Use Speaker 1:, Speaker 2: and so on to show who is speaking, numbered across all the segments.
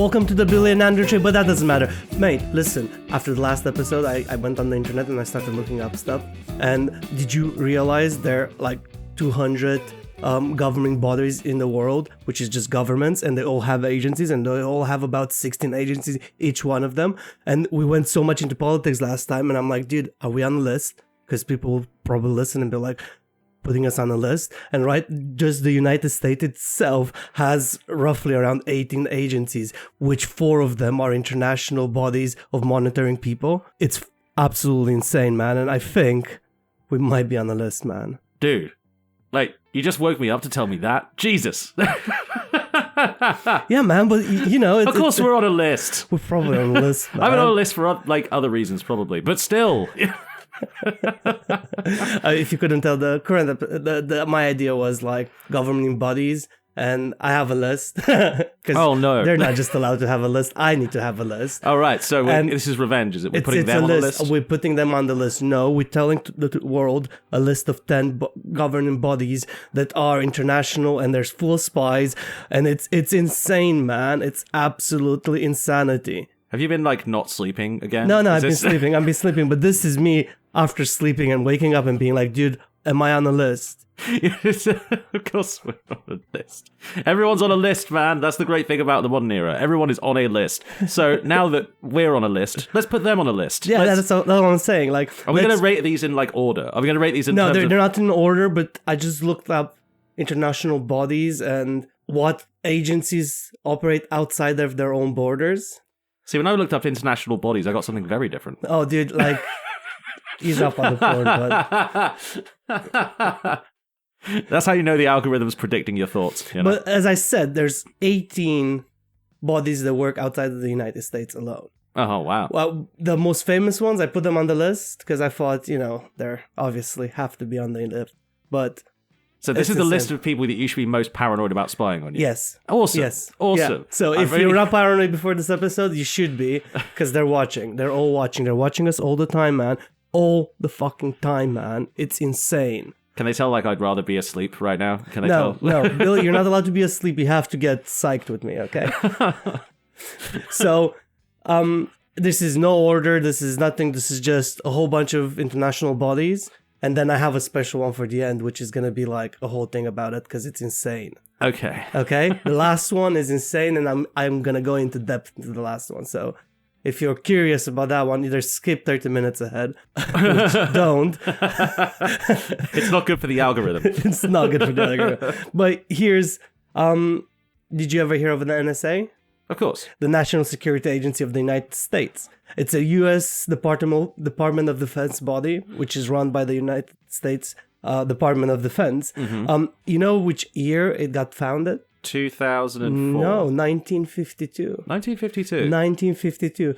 Speaker 1: Welcome to the Billion Andrew Tree, but that doesn't matter. Mate, listen, after the last episode, I went on the internet and I started looking up stuff. And did you realize there are like 200 governing bodies in the world, which is just governments, and they all have agencies, and they all have about 16 agencies, each one of them. And we went so much into politics last time, and I'm like, dude, are we on the list? Because people will probably listen and be like, putting us on a list. And right, just the United States itself has roughly around 18 agencies, which 4 of them are international bodies of monitoring people. It's absolutely insane, man. And I think we might be on the list, man.
Speaker 2: Dude, like, you just woke me up to tell me that? Jesus.
Speaker 1: Yeah, man, but you know...
Speaker 2: Of course we're on a list.
Speaker 1: We're probably on a list, man.
Speaker 2: I'm on a list for, like, other reasons, probably. But still...
Speaker 1: If you couldn't tell, the current my idea was like governing bodies, and I have a list.
Speaker 2: Oh no,
Speaker 1: they're not just allowed to have a list. I need to have a list.
Speaker 2: All right, so this is revenge, is it? We're putting them on the list.
Speaker 1: We're putting them on the list. No, we're telling the world a list of 10 governing bodies that are international, and there's full spies, and it's insane, man. It's absolutely insanity.
Speaker 2: Have you been like not sleeping again?
Speaker 1: No, I've been sleeping. I've been sleeping, but this is me after sleeping and waking up and being like, dude, am I on the list?
Speaker 2: Of course we're on a list. Everyone's on a list, man. That's the great thing about the modern era. Everyone is on a list. So now that we're on a list, let's put them on a list.
Speaker 1: Yeah, that's what I'm saying. Like,
Speaker 2: are we going to rate these in like order? Are we going to rate these in
Speaker 1: No, they're not in order, but I just looked up international bodies and what agencies operate outside of their own borders.
Speaker 2: See, when I looked up international bodies, I got something very different.
Speaker 1: Oh, dude, like, ease up on the porn, bud.
Speaker 2: That's how you know the algorithm's predicting your thoughts. You know?
Speaker 1: But as I said, there's 18 bodies that work outside of the United States alone.
Speaker 2: Oh, wow.
Speaker 1: Well, the most famous ones, I put them on the list because I thought, they're obviously have to be on the list. But...
Speaker 2: So this is the list of people that you should be most paranoid about spying on you?
Speaker 1: Yes.
Speaker 2: Awesome.
Speaker 1: Yes.
Speaker 2: Awesome.
Speaker 1: Yeah. So if you're not paranoid before this episode, you should be, because they're watching. They're all watching. They're watching us all the time, man. All the fucking time, man. It's insane.
Speaker 2: Can they tell, like, I'd rather be asleep right now? Can they
Speaker 1: tell? No, Billy, you're not allowed to be asleep. You have to get psyched with me, okay? So, this is no order. This is nothing. This is just a whole bunch of international bodies. And then I have a special one for the end, which is going to be like a whole thing about it because it's insane.
Speaker 2: Okay.
Speaker 1: The last one is insane, and I'm going to go into depth into the last one. So if you're curious about that one, either skip 30 minutes ahead, which don't.
Speaker 2: It's not good for the algorithm.
Speaker 1: It's not good for the algorithm. But here's, did you ever hear of the NSA?
Speaker 2: Of course.
Speaker 1: The National Security Agency of the United States. It's a U.S. Department of Defense body, which is run by the United States Department of Defense. Mm-hmm. You know which year it got founded?
Speaker 2: 2004.
Speaker 1: No, 1952.
Speaker 2: 1952.
Speaker 1: 1952.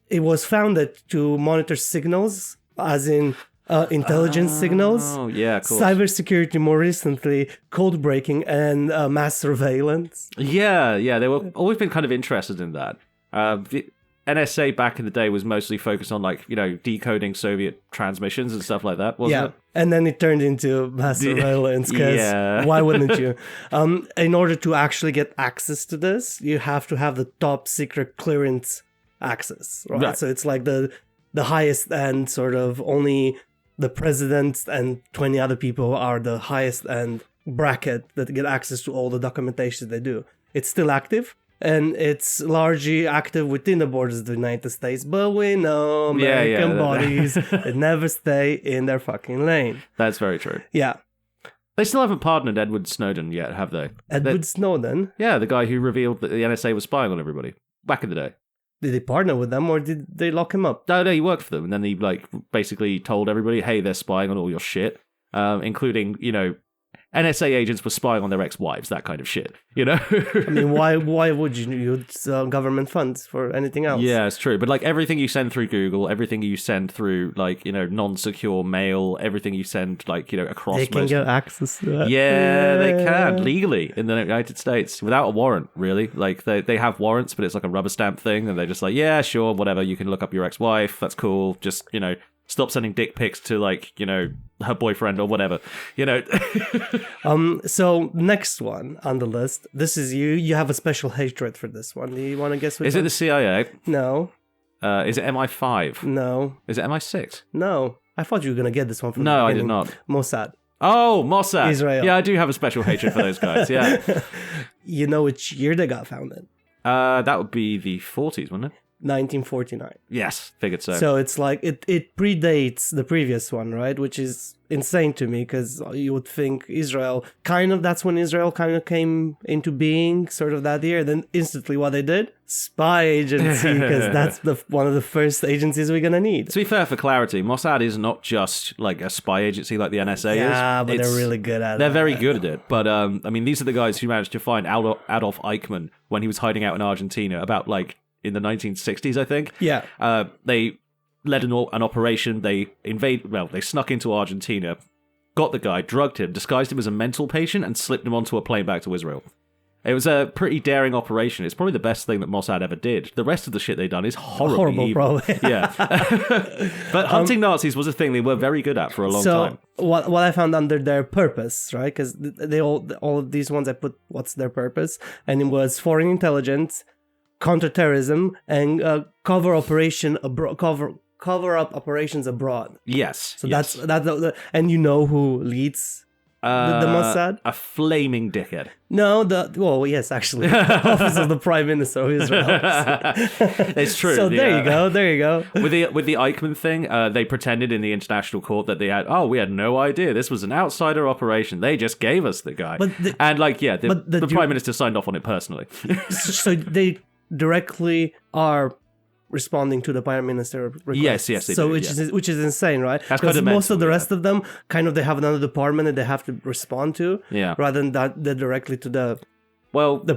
Speaker 1: It was founded to monitor signals, as in intelligence signals.
Speaker 2: Oh, yeah, of course.
Speaker 1: Cybersecurity, more recently, code breaking and mass surveillance.
Speaker 2: Yeah, they've always been kind of interested in that. The NSA back in the day was mostly focused on, like, decoding Soviet transmissions and stuff like that, wasn't it?
Speaker 1: And then it turned into mass surveillance, because why wouldn't you? In order to actually get access to this, you have to have the top secret clearance access, right? So it's like the highest end, sort of, only the president and 20 other people are the highest end bracket that get access to all the documentation they do. It's still active, and it's largely active within the borders of the United States, but we know American bodies that never stay in their fucking lane.
Speaker 2: That's very true.
Speaker 1: Yeah.
Speaker 2: They still haven't pardoned Edward Snowden yet, have they?
Speaker 1: Snowden?
Speaker 2: Yeah, the guy who revealed that the NSA was spying on everybody back in the day.
Speaker 1: Did they partner with them, or did they lock him up?
Speaker 2: No, he worked for them, and then he basically told everybody, hey, they're spying on all your shit, including, NSA agents were spying on their ex-wives, that kind of shit,
Speaker 1: I mean, why would you use government funds for anything else?
Speaker 2: Yeah, it's true. But, everything you send through Google, everything you send through, non-secure mail, everything you send, across...
Speaker 1: They can get access to that.
Speaker 2: Yeah, they can, legally, in the United States, without a warrant, really. They have warrants, but it's like a rubber stamp thing, and they're just like, yeah, sure, whatever, you can look up your ex-wife, that's cool, just, Stop sending dick pics to, like, you know, her boyfriend or whatever. You know.
Speaker 1: So next one on the list. This is you. You have a special hatred for this one. Do you want to guess which
Speaker 2: Is
Speaker 1: one?
Speaker 2: it the CIA?
Speaker 1: No.
Speaker 2: Is it MI5?
Speaker 1: No.
Speaker 2: Is it MI6?
Speaker 1: No. I thought you were going to get this one from the
Speaker 2: No, I
Speaker 1: beginning.
Speaker 2: did not.
Speaker 1: Mossad.
Speaker 2: Oh, Mossad.
Speaker 1: Israel.
Speaker 2: Yeah, I do have a special hatred for those guys, yeah.
Speaker 1: You know which year they got founded?
Speaker 2: That would be the 40s, wouldn't it?
Speaker 1: 1949.
Speaker 2: Yes, figured so.
Speaker 1: So it's like it predates the previous one, right? Which is insane to me because you would think Israel that's when Israel kind of came into being, sort of that year. Then instantly, what they did, spy agency, because that's one of the first agencies we're gonna need.
Speaker 2: To be fair, for clarity, Mossad is not just like a spy agency like the NSA is.
Speaker 1: Yeah, but they're really good at it.
Speaker 2: They're very good at it. But I mean, these are the guys who managed to find Adolf Eichmann when he was hiding out in Argentina about like in the 1960s, I think.
Speaker 1: Yeah.
Speaker 2: They led an operation. They they snuck into Argentina, got the guy, drugged him, disguised him as a mental patient, and slipped him onto a plane back to Israel. It was a pretty daring operation. It's probably the best thing that Mossad ever did. The rest of the shit they've done is horrible, evil.
Speaker 1: Probably.
Speaker 2: Yeah. But hunting Nazis was a thing they were very good at for a long time.
Speaker 1: What I found under their purpose, right? Because they all of these ones I put what's their purpose, and it was foreign intelligence, counterterrorism, and cover up operations abroad.
Speaker 2: Yes.
Speaker 1: So
Speaker 2: yes.
Speaker 1: that's and you know who leads the Mossad?
Speaker 2: A flaming dickhead.
Speaker 1: No, yes, actually, Office of the Prime Minister of Israel.
Speaker 2: It's true.
Speaker 1: So there you go.
Speaker 2: With the Eichmann thing, they pretended in the international court that we had no idea. This was an outsider operation. They just gave us the guy. The Prime Minister signed off on it personally.
Speaker 1: So they directly are responding to the Prime Minister request.
Speaker 2: Yes, they
Speaker 1: so
Speaker 2: do,
Speaker 1: which is insane, right?
Speaker 2: That's kind
Speaker 1: Because
Speaker 2: of
Speaker 1: most of the
Speaker 2: mental,
Speaker 1: rest of them, kind of, they have another department that they have to respond to, rather than that they're directly to the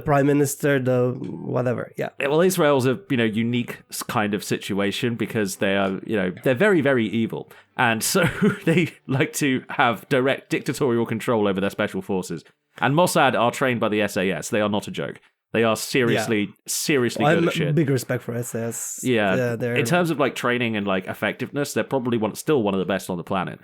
Speaker 1: Prime Minister, the whatever. Yeah.
Speaker 2: Well, Israel's a unique kind of situation because they are they're very, very evil, and so they like to have direct dictatorial control over their special forces. And Mossad are trained by the SAS. They are not a joke. They are seriously good at shit.
Speaker 1: Big respect for SAS.
Speaker 2: Yeah, in terms of like training and like effectiveness, they're probably still one of the best on the planet.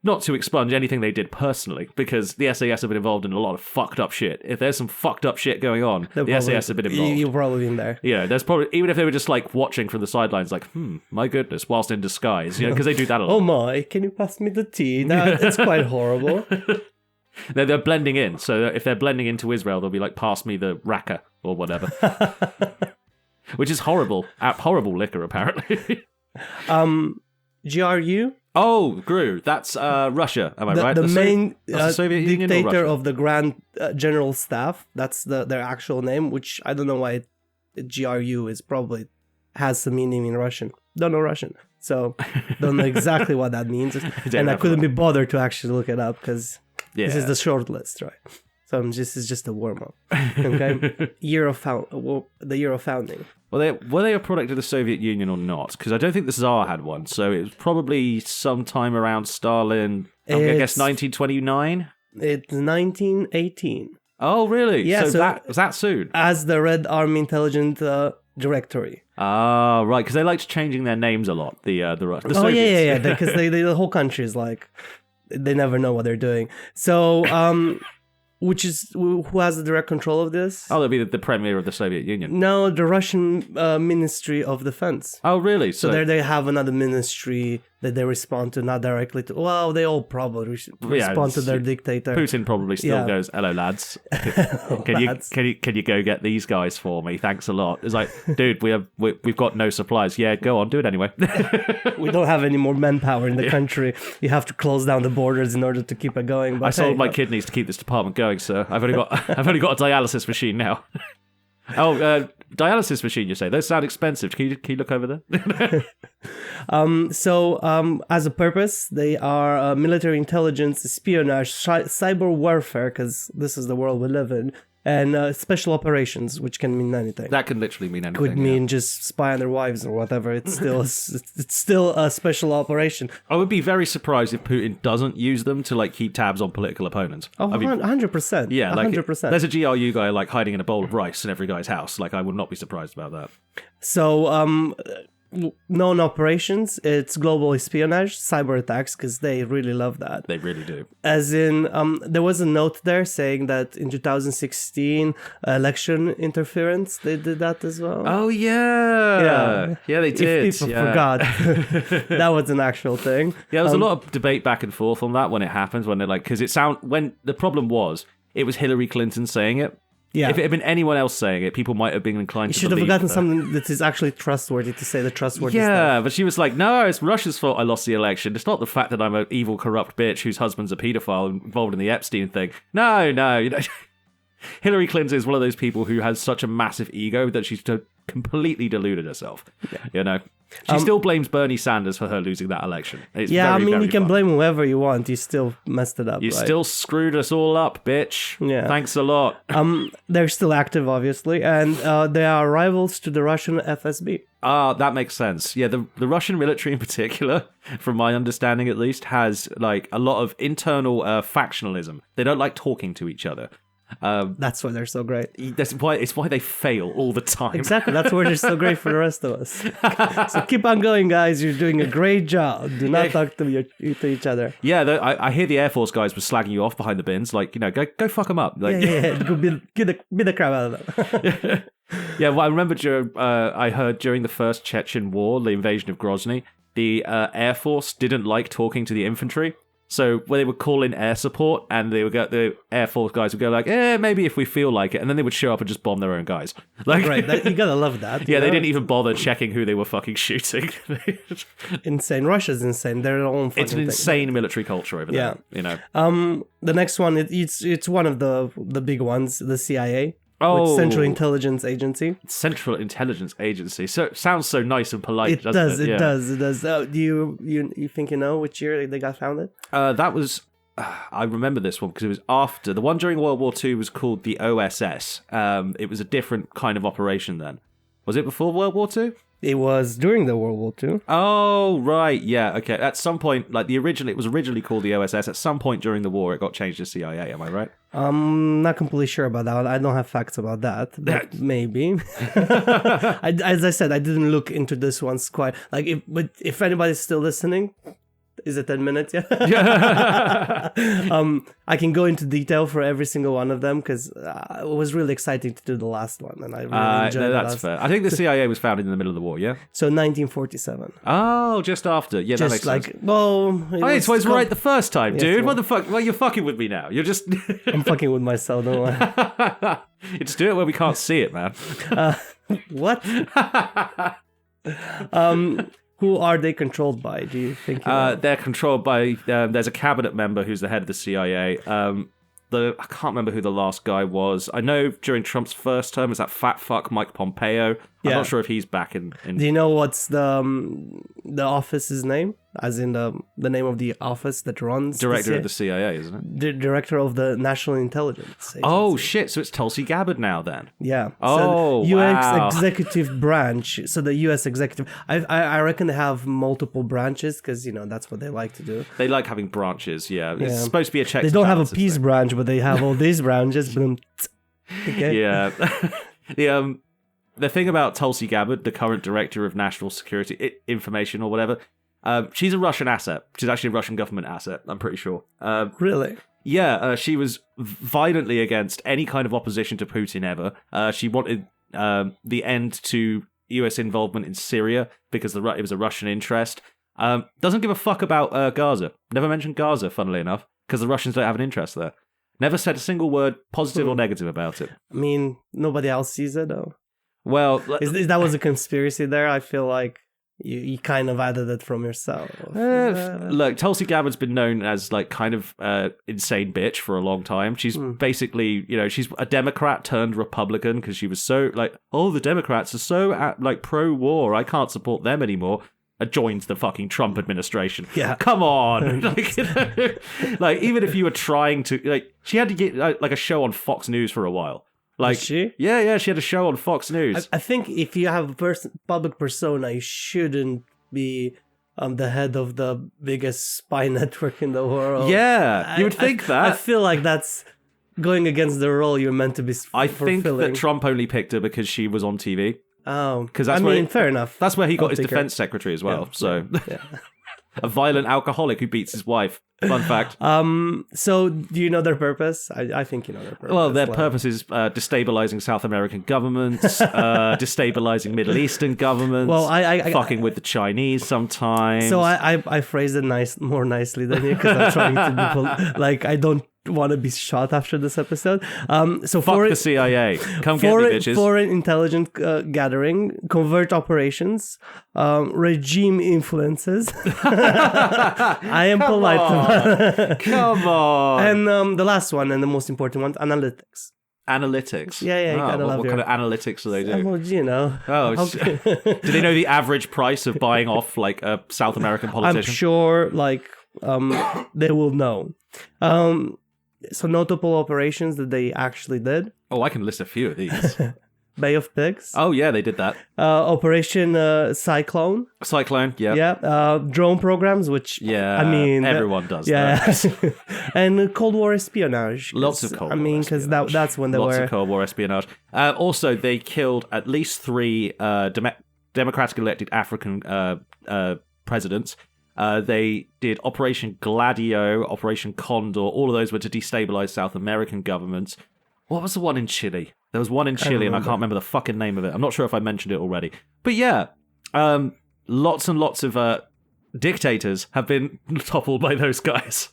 Speaker 2: Not to expunge anything they did personally, because the SAS have been involved in a lot of fucked up shit. If there's some fucked up shit going on, the SAS have been involved.
Speaker 1: You've probably been there.
Speaker 2: Yeah, there's probably, even if they were just like watching from the sidelines, like, my goodness, whilst in disguise, because they do that a lot.
Speaker 1: Oh my, can you pass me the tea? No, it's quite horrible.
Speaker 2: They're blending in, so if they're blending into Israel, they'll be like, pass me the raka or whatever. Which is horrible. Horrible liquor, apparently.
Speaker 1: GRU?
Speaker 2: Oh, GRU. That's Russia, am I right?
Speaker 1: The main
Speaker 2: Soviet Union
Speaker 1: dictator of the Grand General Staff. That's their actual name, which I don't know why GRU is probably has some meaning in Russian. Don't know Russian, so don't know exactly what that means. And I couldn't be bothered to actually look it up because this is the short list, right? So this is just a warm-up. Okay? the year of founding.
Speaker 2: Were they a product of the Soviet Union or not? Because I don't think the Tsar had one, so it was probably sometime around Stalin, I guess 1929?
Speaker 1: It's 1918.
Speaker 2: Oh, really?
Speaker 1: Yeah,
Speaker 2: so that was that soon?
Speaker 1: As the Red Army Intelligence Directory.
Speaker 2: Ah, right, because they liked changing their names a lot, the Soviets.
Speaker 1: Oh, yeah, because the whole country is like, they never know what they're doing. So, who has the direct control of this?
Speaker 2: Oh, that'd be the premier of the Soviet Union.
Speaker 1: No, the Russian Ministry of Defense.
Speaker 2: Oh, really?
Speaker 1: So there they have another ministry that they respond to, not directly to. Well, they all probably respond to their dictator.
Speaker 2: Putin probably still goes, "Hello, lads. Can you go get these guys for me? Thanks a lot." It's like, dude, we've got no supplies. Yeah, go on, do it anyway.
Speaker 1: We don't have any more manpower in the country. You have to close down the borders in order to keep it going. But
Speaker 2: I sold my kidneys to keep this department going, sir. I've only got a dialysis machine now. Dialysis machine, you say? Those sound expensive. Can you look over there?
Speaker 1: As a purpose, they are military intelligence, espionage, cyber warfare, because this is the world we live in, and special operations, which can mean anything.
Speaker 2: That can literally mean anything.
Speaker 1: Could mean just spy on their wives or whatever. It's still a special operation.
Speaker 2: I would be very surprised if Putin doesn't use them to like keep tabs on political opponents.
Speaker 1: Oh, 100%.
Speaker 2: Yeah, like
Speaker 1: 100%.
Speaker 2: There's a GRU guy like hiding in a bowl of rice in every guy's house. Like I would not be surprised about that.
Speaker 1: So known operations. It's global espionage, cyber attacks, because they really love that.
Speaker 2: They really do.
Speaker 1: As in, there was a note there saying that in 2016, election interference, they did that as well.
Speaker 2: Oh, yeah, they did.
Speaker 1: If people forgot, that was an actual thing.
Speaker 2: Yeah, there was a lot of debate back and forth on that when it happened. When the problem was, it was Hillary Clinton saying it.
Speaker 1: Yeah.
Speaker 2: If it had been anyone else saying it, people might have been inclined to
Speaker 1: believe. You should have gotten
Speaker 2: her.
Speaker 1: something that is actually trustworthy to say the trustworthy stuff.
Speaker 2: Yeah, but she was like, no, it's Russia's fault I lost the election. It's not the fact that I'm an evil, corrupt bitch whose husband's a paedophile involved in the Epstein thing. No. You know, Hillary Clinton is one of those people who has such a massive ego that she's completely deluded herself. Yeah. You know? She still blames Bernie Sanders for her losing that election. It's very, very
Speaker 1: you can
Speaker 2: fun.
Speaker 1: blame whoever you want. You still messed it up.
Speaker 2: You still screwed us all up, bitch.
Speaker 1: Yeah.
Speaker 2: Thanks a lot.
Speaker 1: They're still active, obviously, and they are rivals to the Russian FSB.
Speaker 2: That makes sense. Yeah, the Russian military in particular, from my understanding at least, has like a lot of internal factionalism. They don't like talking to each other.
Speaker 1: That's why they're so great.
Speaker 2: It's why they fail all the time.
Speaker 1: Exactly. That's why they're so great for the rest of us. So keep on going, guys. You're doing a great job. Do not talk to each other.
Speaker 2: Yeah, I hear the Air Force guys were slagging you off behind the bins. Like, you know, go fuck them up. Like,
Speaker 1: Go beat the crap out of them.
Speaker 2: Yeah, well, I remember I heard during the first Chechen war, the invasion of Grozny, the Air Force didn't like talking to the infantry. So when they would call in air support, and they would go, the Air Force guys would go like, maybe if we feel like it, and then they would show up and just bomb their own guys. Like,
Speaker 1: right, you gotta love that.
Speaker 2: Yeah, they didn't even bother checking who they were fucking shooting.
Speaker 1: Insane. Russia's insane. They're their own fucking
Speaker 2: It's an insane military culture over there. You know.
Speaker 1: The next one, it's one of the big ones, the CIA.
Speaker 2: Oh,
Speaker 1: Central Intelligence Agency.
Speaker 2: Central Intelligence Agency. So it sounds so nice and polite.
Speaker 1: It does. It does. Do you think you know which year they got founded?
Speaker 2: That was. I remember this one because it was after the one during World War II was called the OSS. It was a different kind of operation then. Was it before World War II?
Speaker 1: It was during the World War II.
Speaker 2: Oh, right. Yeah, okay. At some point, like it was originally called the OSS. At some point during the war, it got changed to CIA. Am I right?
Speaker 1: I'm not completely sure about that. I don't have facts about that, but maybe. As I said, I didn't look into this one's quite. Like, if anybody's still listening, is it 10 minutes? Yeah. I can go into detail for every single one of them because it was really exciting to do the last one, and I really enjoyed
Speaker 2: that's fair. I think the CIA was founded in the middle of the war, yeah?
Speaker 1: So 1947.
Speaker 2: Oh, just after. Yeah, that makes sense. It was right the first time, dude. What the fuck? Well, you're fucking with me now. You're just...
Speaker 1: I'm fucking with myself, don't worry.
Speaker 2: Just do it where we can't see it, man.
Speaker 1: What? Who are they controlled by, do you think?
Speaker 2: They're controlled by... there's a cabinet member who's the head of the CIA. I can't remember who the last guy was. I know during Trump's first term, is that fat fuck Mike Pompeo. I'm not sure if he's back in...
Speaker 1: Do you know what's the office's name? As in the name of the office that runs
Speaker 2: Director of the CIA, isn't it?
Speaker 1: The Director of the National Intelligence Agency.
Speaker 2: Oh, shit. So it's Tulsi Gabbard now, then?
Speaker 1: Yeah.
Speaker 2: Oh,
Speaker 1: so US
Speaker 2: wow.
Speaker 1: executive branch. So the US executive... I reckon they have multiple branches because, that's what they like to do.
Speaker 2: They like having branches, yeah. It's supposed to be a check.
Speaker 1: They don't have a peace branch, but they have all these branches. Okay.
Speaker 2: Yeah. The thing about Tulsi Gabbard, the current Director of National Security Information or whatever... she's a Russian asset. She's actually a Russian government asset, I'm pretty sure.
Speaker 1: Really?
Speaker 2: Yeah, she was violently against any kind of opposition to Putin ever. She wanted the end to US involvement in Syria because it was a Russian interest. Doesn't give a fuck about Gaza. Never mentioned Gaza, funnily enough, because the Russians don't have an interest there. Never said a single word positive or negative about it.
Speaker 1: I mean, nobody else sees it, though.
Speaker 2: Well...
Speaker 1: Is that was a conspiracy there? I feel like... You kind of added it from yourself.
Speaker 2: Look, Tulsi Gabbard's been known as like kind of insane bitch for a long time. She's basically, she's a Democrat turned Republican because she was so like, the Democrats are so like pro-war. I can't support them anymore. Joined the fucking Trump administration.
Speaker 1: Yeah,
Speaker 2: come on. Like even if you were trying to, she had to get like a show on Fox News for a while. Like,
Speaker 1: is she?
Speaker 2: Yeah, she had a show on Fox News.
Speaker 1: I think if you have a public persona, you shouldn't be the head of the biggest spy network in the world.
Speaker 2: Yeah, you would think that.
Speaker 1: I feel like that's going against the role you're meant to be fulfilling.
Speaker 2: I think that Trump only picked her because she was on TV.
Speaker 1: Oh,
Speaker 2: because
Speaker 1: fair enough.
Speaker 2: That's where he got
Speaker 1: I'll
Speaker 2: his
Speaker 1: take
Speaker 2: defense secretary as well.
Speaker 1: Yeah,
Speaker 2: So,
Speaker 1: yeah.
Speaker 2: a violent alcoholic who beats his wife. Fun fact.
Speaker 1: So do you know their purpose? I think you know their purpose.
Speaker 2: Well, their purpose is destabilizing South American governments, destabilizing Middle Eastern governments.
Speaker 1: Well, I
Speaker 2: fucking with the Chinese sometimes.
Speaker 1: So I phrased it more nicely than you because I'm trying to be like I don't want to be shot after this episode. So
Speaker 2: fuck the CIA. Come get me, bitches.
Speaker 1: Foreign intelligence gathering, covert operations, regime influences. I am polite.
Speaker 2: Come on.
Speaker 1: And the last one and the most important one, analytics.
Speaker 2: Analytics.
Speaker 1: Yeah, you gotta love
Speaker 2: what kind of analytics do they do?
Speaker 1: Well, you know.
Speaker 2: Oh, do they know the average price of buying off like a South American politician?
Speaker 1: I'm sure, they will know. So notable operations that they actually did.
Speaker 2: Oh, I can list a few of these.
Speaker 1: Bay of Pigs.
Speaker 2: Oh, yeah, they did that.
Speaker 1: Operation Cyclone.
Speaker 2: Cyclone, yeah.
Speaker 1: Yeah. Drone programs, which,
Speaker 2: yeah,
Speaker 1: I mean...
Speaker 2: everyone does that.
Speaker 1: And Cold War espionage.
Speaker 2: Lots of Cold War
Speaker 1: because that's when they
Speaker 2: Lots of Cold War espionage. Also, they killed at least 3 democratically elected African presidents. They did Operation Gladio, Operation Condor. All of those were to destabilize South American governments. What was the one in Chile? There was one in Chile, and I can't remember the fucking name of it. I'm not sure if I mentioned it already. But yeah, lots and lots of dictators have been toppled by those guys.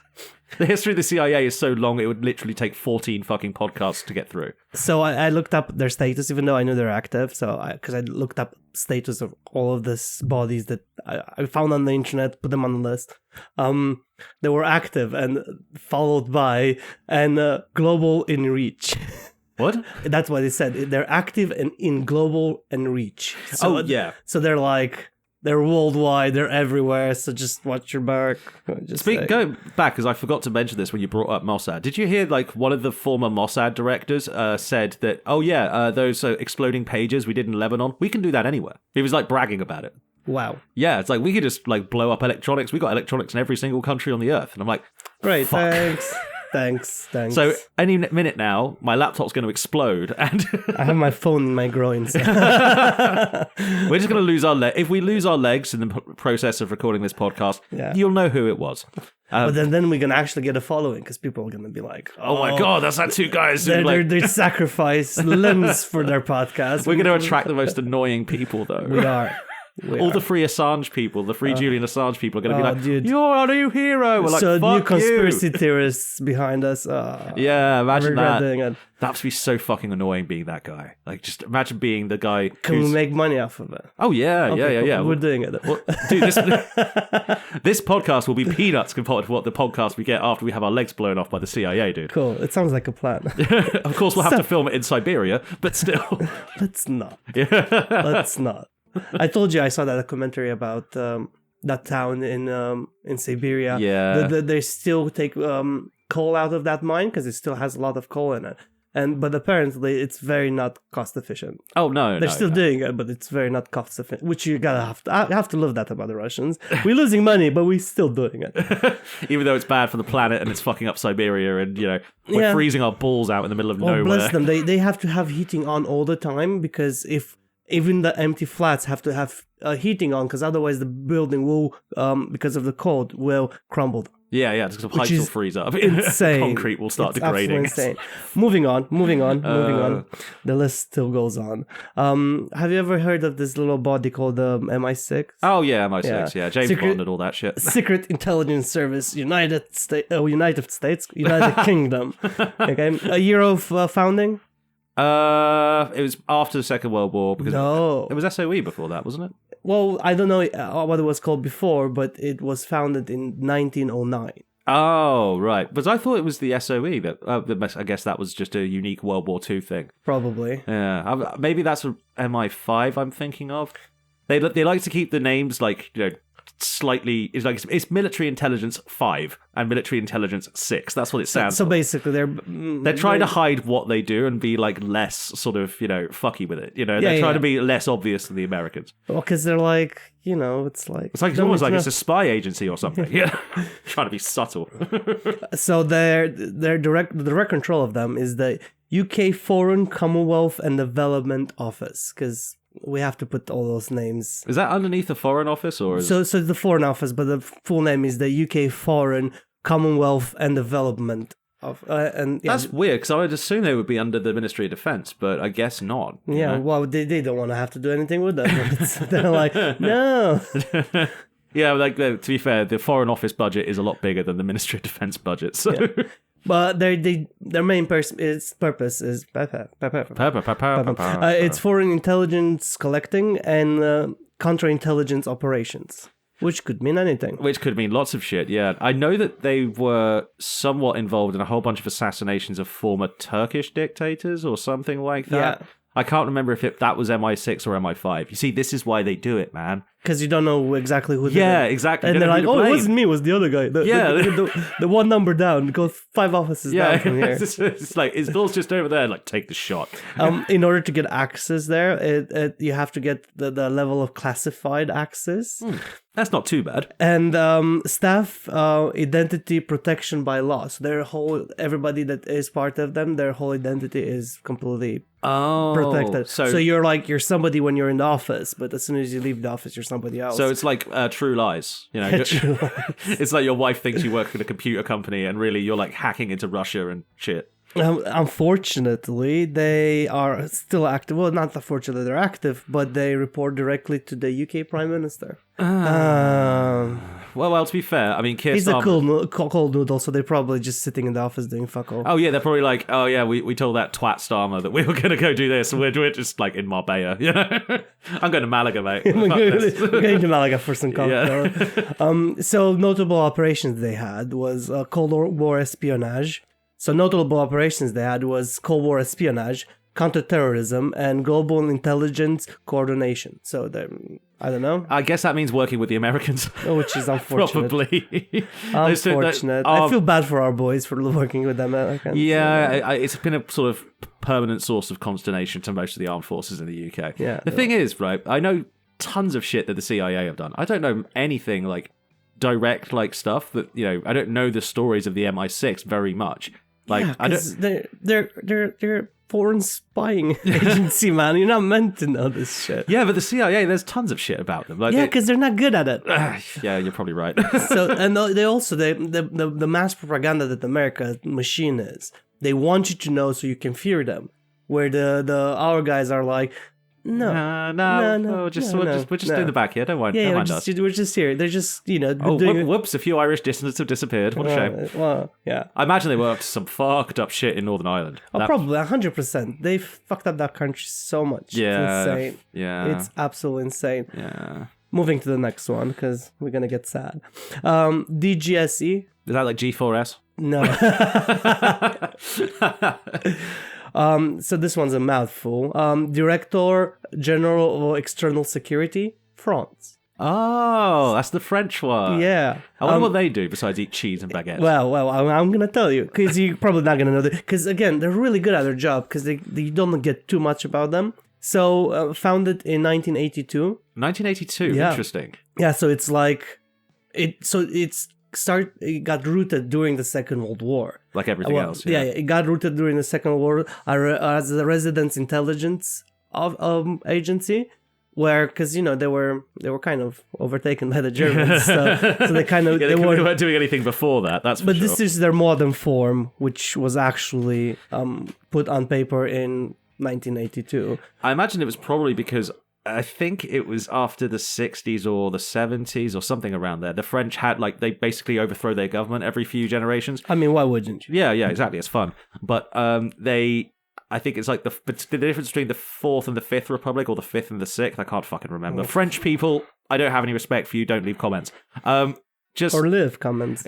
Speaker 2: The history of the CIA is so long, it would literally take 14 fucking podcasts to get through.
Speaker 1: So I looked up their status, even though I knew they're active. Because I looked up status of all of these bodies that I found on the internet, put them on the list. They were active and followed by and global in reach.
Speaker 2: What?
Speaker 1: That's what they said. They're active and in global and reach. So,
Speaker 2: yeah.
Speaker 1: So they're worldwide, they're everywhere, so just watch your back.
Speaker 2: Go back, because I forgot to mention this when you brought up Mossad. Did you hear, one of the former Mossad directors said that, those exploding pages we did in Lebanon, we can do that anywhere. He was, bragging about it.
Speaker 1: Wow.
Speaker 2: Yeah, it's we could just, blow up electronics. We got electronics in every single country on the earth. And I'm like,
Speaker 1: great,
Speaker 2: fuck.
Speaker 1: Thanks.
Speaker 2: So any minute now, my laptop's going to explode, and
Speaker 1: I have my phone in my groin. So.
Speaker 2: We're just going to lose our leg. If we lose our legs in the process of recording this podcast, you'll know who it was.
Speaker 1: But then we're gonna actually get a following because people are gonna be like,
Speaker 2: "Oh my god, that's that 2 guys!"
Speaker 1: They sacrifice limbs for their podcast.
Speaker 2: We're going to attract the most annoying people, though.
Speaker 1: We are.
Speaker 2: All the free Assange people, the free Julian Assange people are going to be like,
Speaker 1: dude.
Speaker 2: "You're our new hero." We're like,
Speaker 1: so
Speaker 2: fuck
Speaker 1: new conspiracy theorists behind us.
Speaker 2: Yeah, imagine that.
Speaker 1: Doing it.
Speaker 2: That would be so fucking annoying being that guy. Just imagine being the guy.
Speaker 1: Can we make money off of it?
Speaker 2: Oh yeah, yeah.
Speaker 1: We're doing it.
Speaker 2: Well, dude, this podcast will be peanuts compared to what the podcast we get after we have our legs blown off by the CIA, dude.
Speaker 1: Cool. It sounds like a plan.
Speaker 2: Of course, we'll have to film it in Siberia, but still.
Speaker 1: Let's not. Let's not. I told you I saw that documentary about that town in Siberia.
Speaker 2: Yeah.
Speaker 1: They still take coal out of that mine because it still has a lot of coal in it. But apparently it's very not cost efficient.
Speaker 2: Oh no,
Speaker 1: they're still doing it, but it's very not cost efficient. Which you have to love that about the Russians. We're losing money, but we're still doing it.
Speaker 2: Even though it's bad for the planet and it's fucking up Siberia, and we're freezing our balls out in the middle of nowhere.
Speaker 1: Bless them. They have to have heating on all the time because if even the empty flats have to have heating on, because otherwise the building will, because of the cold, will crumble.
Speaker 2: Yeah, because the pipes will freeze up.
Speaker 1: Insane.
Speaker 2: Concrete will start degrading.
Speaker 1: Insane. Moving on. The list still goes on. Have you ever heard of this little body called the MI6?
Speaker 2: Oh yeah, MI6. Yeah, James Bond and all that shit.
Speaker 1: Secret Intelligence Service, United Kingdom. Okay, a year of founding.
Speaker 2: It was after the Second World War because it was SOE before that, wasn't it?
Speaker 1: Well, I don't know what it was called before, but it was founded in 1909.
Speaker 2: Oh, right. But I thought it was the SOE that I guess that was just a unique World War II thing.
Speaker 1: Probably.
Speaker 2: Yeah, maybe that's a MI5 I'm thinking of. They like to keep the names slightly. It's military intelligence 5 and military intelligence 6. That's what it sounds.
Speaker 1: So basically,
Speaker 2: they're trying to hide what they do and be less sort of fucky with it. They're trying to be less obvious than the Americans.
Speaker 1: Well, because they're it's
Speaker 2: almost like it's a spy agency or something. Yeah, trying to be subtle.
Speaker 1: So their direct control of them is the UK Foreign, Commonwealth and Development Office, because we have to put all those names.
Speaker 2: Is that underneath the Foreign Office or?
Speaker 1: So the Foreign Office, but the full name is the UK Foreign, Commonwealth and Development.
Speaker 2: That's weird, because I would assume they would be under the Ministry of Defence, but I guess not.
Speaker 1: Yeah, well, they don't want to have to do anything with them. They're like, no.
Speaker 2: Yeah, like to be fair, the Foreign Office budget is a lot bigger than the Ministry of Defence budget. So,
Speaker 1: but their main purpose is it's foreign intelligence collecting and counterintelligence operations. Which could mean anything.
Speaker 2: Which could mean lots of shit, yeah. I know that they were somewhat involved in a whole bunch of assassinations of former Turkish dictators or something like that. Yeah. I can't remember if that was MI6 or MI5. You see, this is why they do it, man.
Speaker 1: Because you don't know exactly who.
Speaker 2: Yeah, exactly.
Speaker 1: And they're like, "Oh, it wasn't me. It was the other guy." The one number down. Go 5 offices down from here.
Speaker 2: It's like his door's just over there. Like, take the shot.
Speaker 1: In order to get access there, you have to get the level of classified access.
Speaker 2: That's not too bad.
Speaker 1: And staff identity protection by law. So everybody that is part of them, their whole identity is completely protected. So you're somebody when you're in the office, but as soon as you leave the office, you're somebody else.
Speaker 2: So it's like True Lies, you know.
Speaker 1: True Lies.
Speaker 2: It's like your wife thinks you work at a computer company, and really you're like hacking into Russia and shit.
Speaker 1: Unfortunately, they are still active. Well, not unfortunately they're active, but they report directly to the UK Prime Minister.
Speaker 2: Well, to be fair, I mean, Keir
Speaker 1: he's
Speaker 2: Starmer...
Speaker 1: a cold noodle, so they're probably just sitting in the office doing fuck all.
Speaker 2: Oh, yeah, they're probably like, oh, yeah, we told that twat Starmer that we were going to go do this, and we're just, like, in Marbella, you know? I'm going to Malaga, mate.
Speaker 1: We're going to Malaga for some cocktail. Yeah. So notable operations they had was Cold War espionage. So notable operations they had was Cold War espionage, counterterrorism, and global intelligence coordination. So I don't know.
Speaker 2: I guess that means working with the Americans.
Speaker 1: Which is unfortunate.
Speaker 2: Probably.
Speaker 1: Unfortunate. I feel bad for our boys for working with the Americans.
Speaker 2: Yeah, it's been a sort of permanent source of consternation to most of the armed forces in the UK.
Speaker 1: Yeah.
Speaker 2: The thing is, right, I know tons of shit that the CIA have done. I don't know anything like direct like stuff that, you know, I don't know the stories of the MI6 very much. Like,
Speaker 1: yeah, I don't. They're foreign spying agency, man. You're not meant to know this shit.
Speaker 2: Yeah, but the CIA, there's tons of shit about them. Like,
Speaker 1: yeah, because they're not good at it.
Speaker 2: Yeah, you're probably right.
Speaker 1: They also the mass propaganda that America machine is. They want you to know so you can fear them. Where our guys are like, no,
Speaker 2: we're just in the back here. Don't mind.
Speaker 1: Yeah,
Speaker 2: don't
Speaker 1: we're just here. They're just, you know.
Speaker 2: Whoops! A few Irish dissidents have disappeared. What a shame.
Speaker 1: Well, yeah.
Speaker 2: I imagine they were up to some fucked up shit in Northern Ireland.
Speaker 1: Probably 100%. They fucked up that country so much.
Speaker 2: Yeah,
Speaker 1: it's insane.
Speaker 2: Yeah,
Speaker 1: it's absolutely insane.
Speaker 2: Yeah.
Speaker 1: Moving to the next one because we're gonna get sad. DGSE.
Speaker 2: Is that like G4S?
Speaker 1: No. So this one's a mouthful. Director General of External Security, France.
Speaker 2: Oh, that's the French one.
Speaker 1: Yeah.
Speaker 2: I wonder what they do besides eat cheese and baguettes.
Speaker 1: Well, I'm going to tell you, because you're probably not going to know that. Because, again, they're really good at their job, because they don't get too much about them. So, founded in 1982.
Speaker 2: 1982,
Speaker 1: yeah.
Speaker 2: Interesting.
Speaker 1: Yeah, so it's like... It got rooted during the Second World War.
Speaker 2: Like everything else.
Speaker 1: Yeah, it got rooted during the Second World War as a residence intelligence agency, where because you know they were kind of overtaken by the Germans, so they kind of
Speaker 2: they weren't doing anything before that. That's
Speaker 1: but this is their modern form, which was actually put on paper in 1982.
Speaker 2: I imagine it was probably because. I think it was after the 60s or the 70s or something around there. The French had, they basically overthrow their government every few generations.
Speaker 1: I mean, why wouldn't you?
Speaker 2: Yeah, exactly. It's fun. But I think it's like the difference between the 4th and the 5th Republic or the 5th and the 6th. I can't fucking remember. French people, I don't have any respect for you. Don't leave comments.
Speaker 1: Or leave comments.